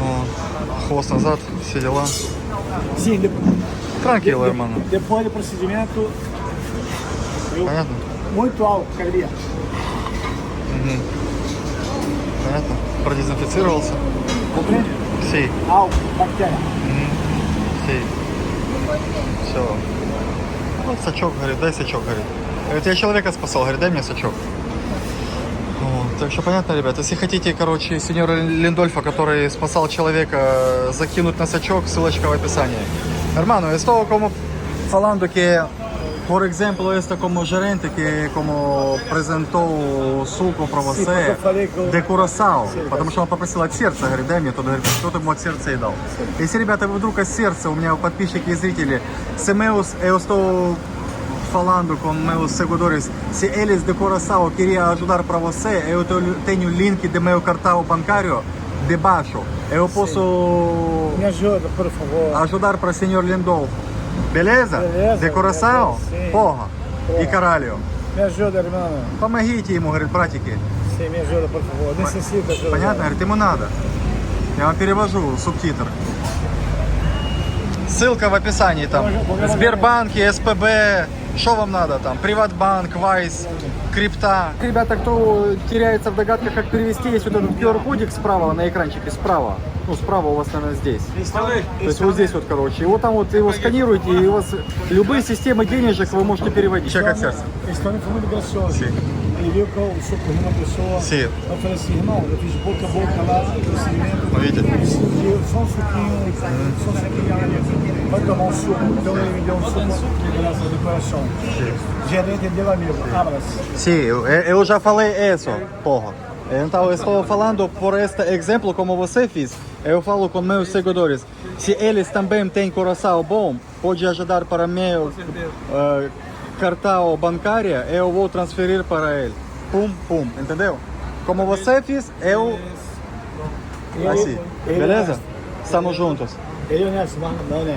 О, хвост назад, все дела.
Sim,
Tranquilo, hermano.
depois do procedimento,
Понятно?
muito alto, academia.
Понятно. Продезинфицировался.
Compreende?
Си,
Alto, bactéria.
си. Все. Вот сачок, говорит, дай сачок, говорит. Говорит, я человека спасал, говорит, дай мне сачок. Вот. Так что понятно, ребят, если хотите, короче, сеньора Линдольфа, который спасал человека, закинуть на сачок, ссылочка в описании. Hermano, estou como falando que, por exemplo, este como gerente que como apresentou o suco para você
porque eu falei que eu-
de Curaçao, потому что он попросил от сердца, говорит, дай мне туда, говорит, кто-то ему от сердца и дал. Если, ребята, вы вдруг от сердца, у меня подписчики и зрители, se eu estou falando com meus seguidores, se eles de Curaçao queriam ajudar para você, eu tenho link do meu cartão bancário debaixo. Eu posso
Me ajuda, por favor.
ajudar para o senhor Lindolfo. Beleza?
Beleza,
De Curaçao?
sim.
Porra. E caralho.
Me ajuda, irmão.
Помогите ему, говорит, братики.
Sim, me ajuda, por favor. Necessito ajuda.
Понятно? Говорит, ему надо. Я вам перевожу субтитр. Ссылка в описании там. Сбербанк, СПБ, что вам надо там? Приватбанк, Вайс, крипта. Ребята, кто теряется в догадках, как перевести, есть вот этот QR-кодик справа на экранчике, справа. Ну, справа у вас, наверное, здесь. То есть вот здесь вот, короче. И вот там вот его сканируете, и у вас любые системы денежек вы можете переводить. Чек от сердца.
A história foi muito graciosa.
Sim.
Ele viu que eu socorri uma pessoa.
Sim.
Eu falei assim, irmão, eu fiz boca a boca lá, procedimento.
Видите?
Decidiu, só um suquinho, só um suquinho. Vai tomar um suco. Então ele me deu um suco de graça do coração. Gerente deu amigo. Abraço.
Sim, eu já falei isso, porra. Então eu estou falando por este exemplo, como você fez. Eu falo com meus seguidores. Se eles também têm coração bom, pode ajudar para meu cartão bancário, eu vou transferir para ele. Pum, pum, entendeu? Como você fez, eu... Assim, beleza? Estamos juntos.
Ele é honesto, não é honesto.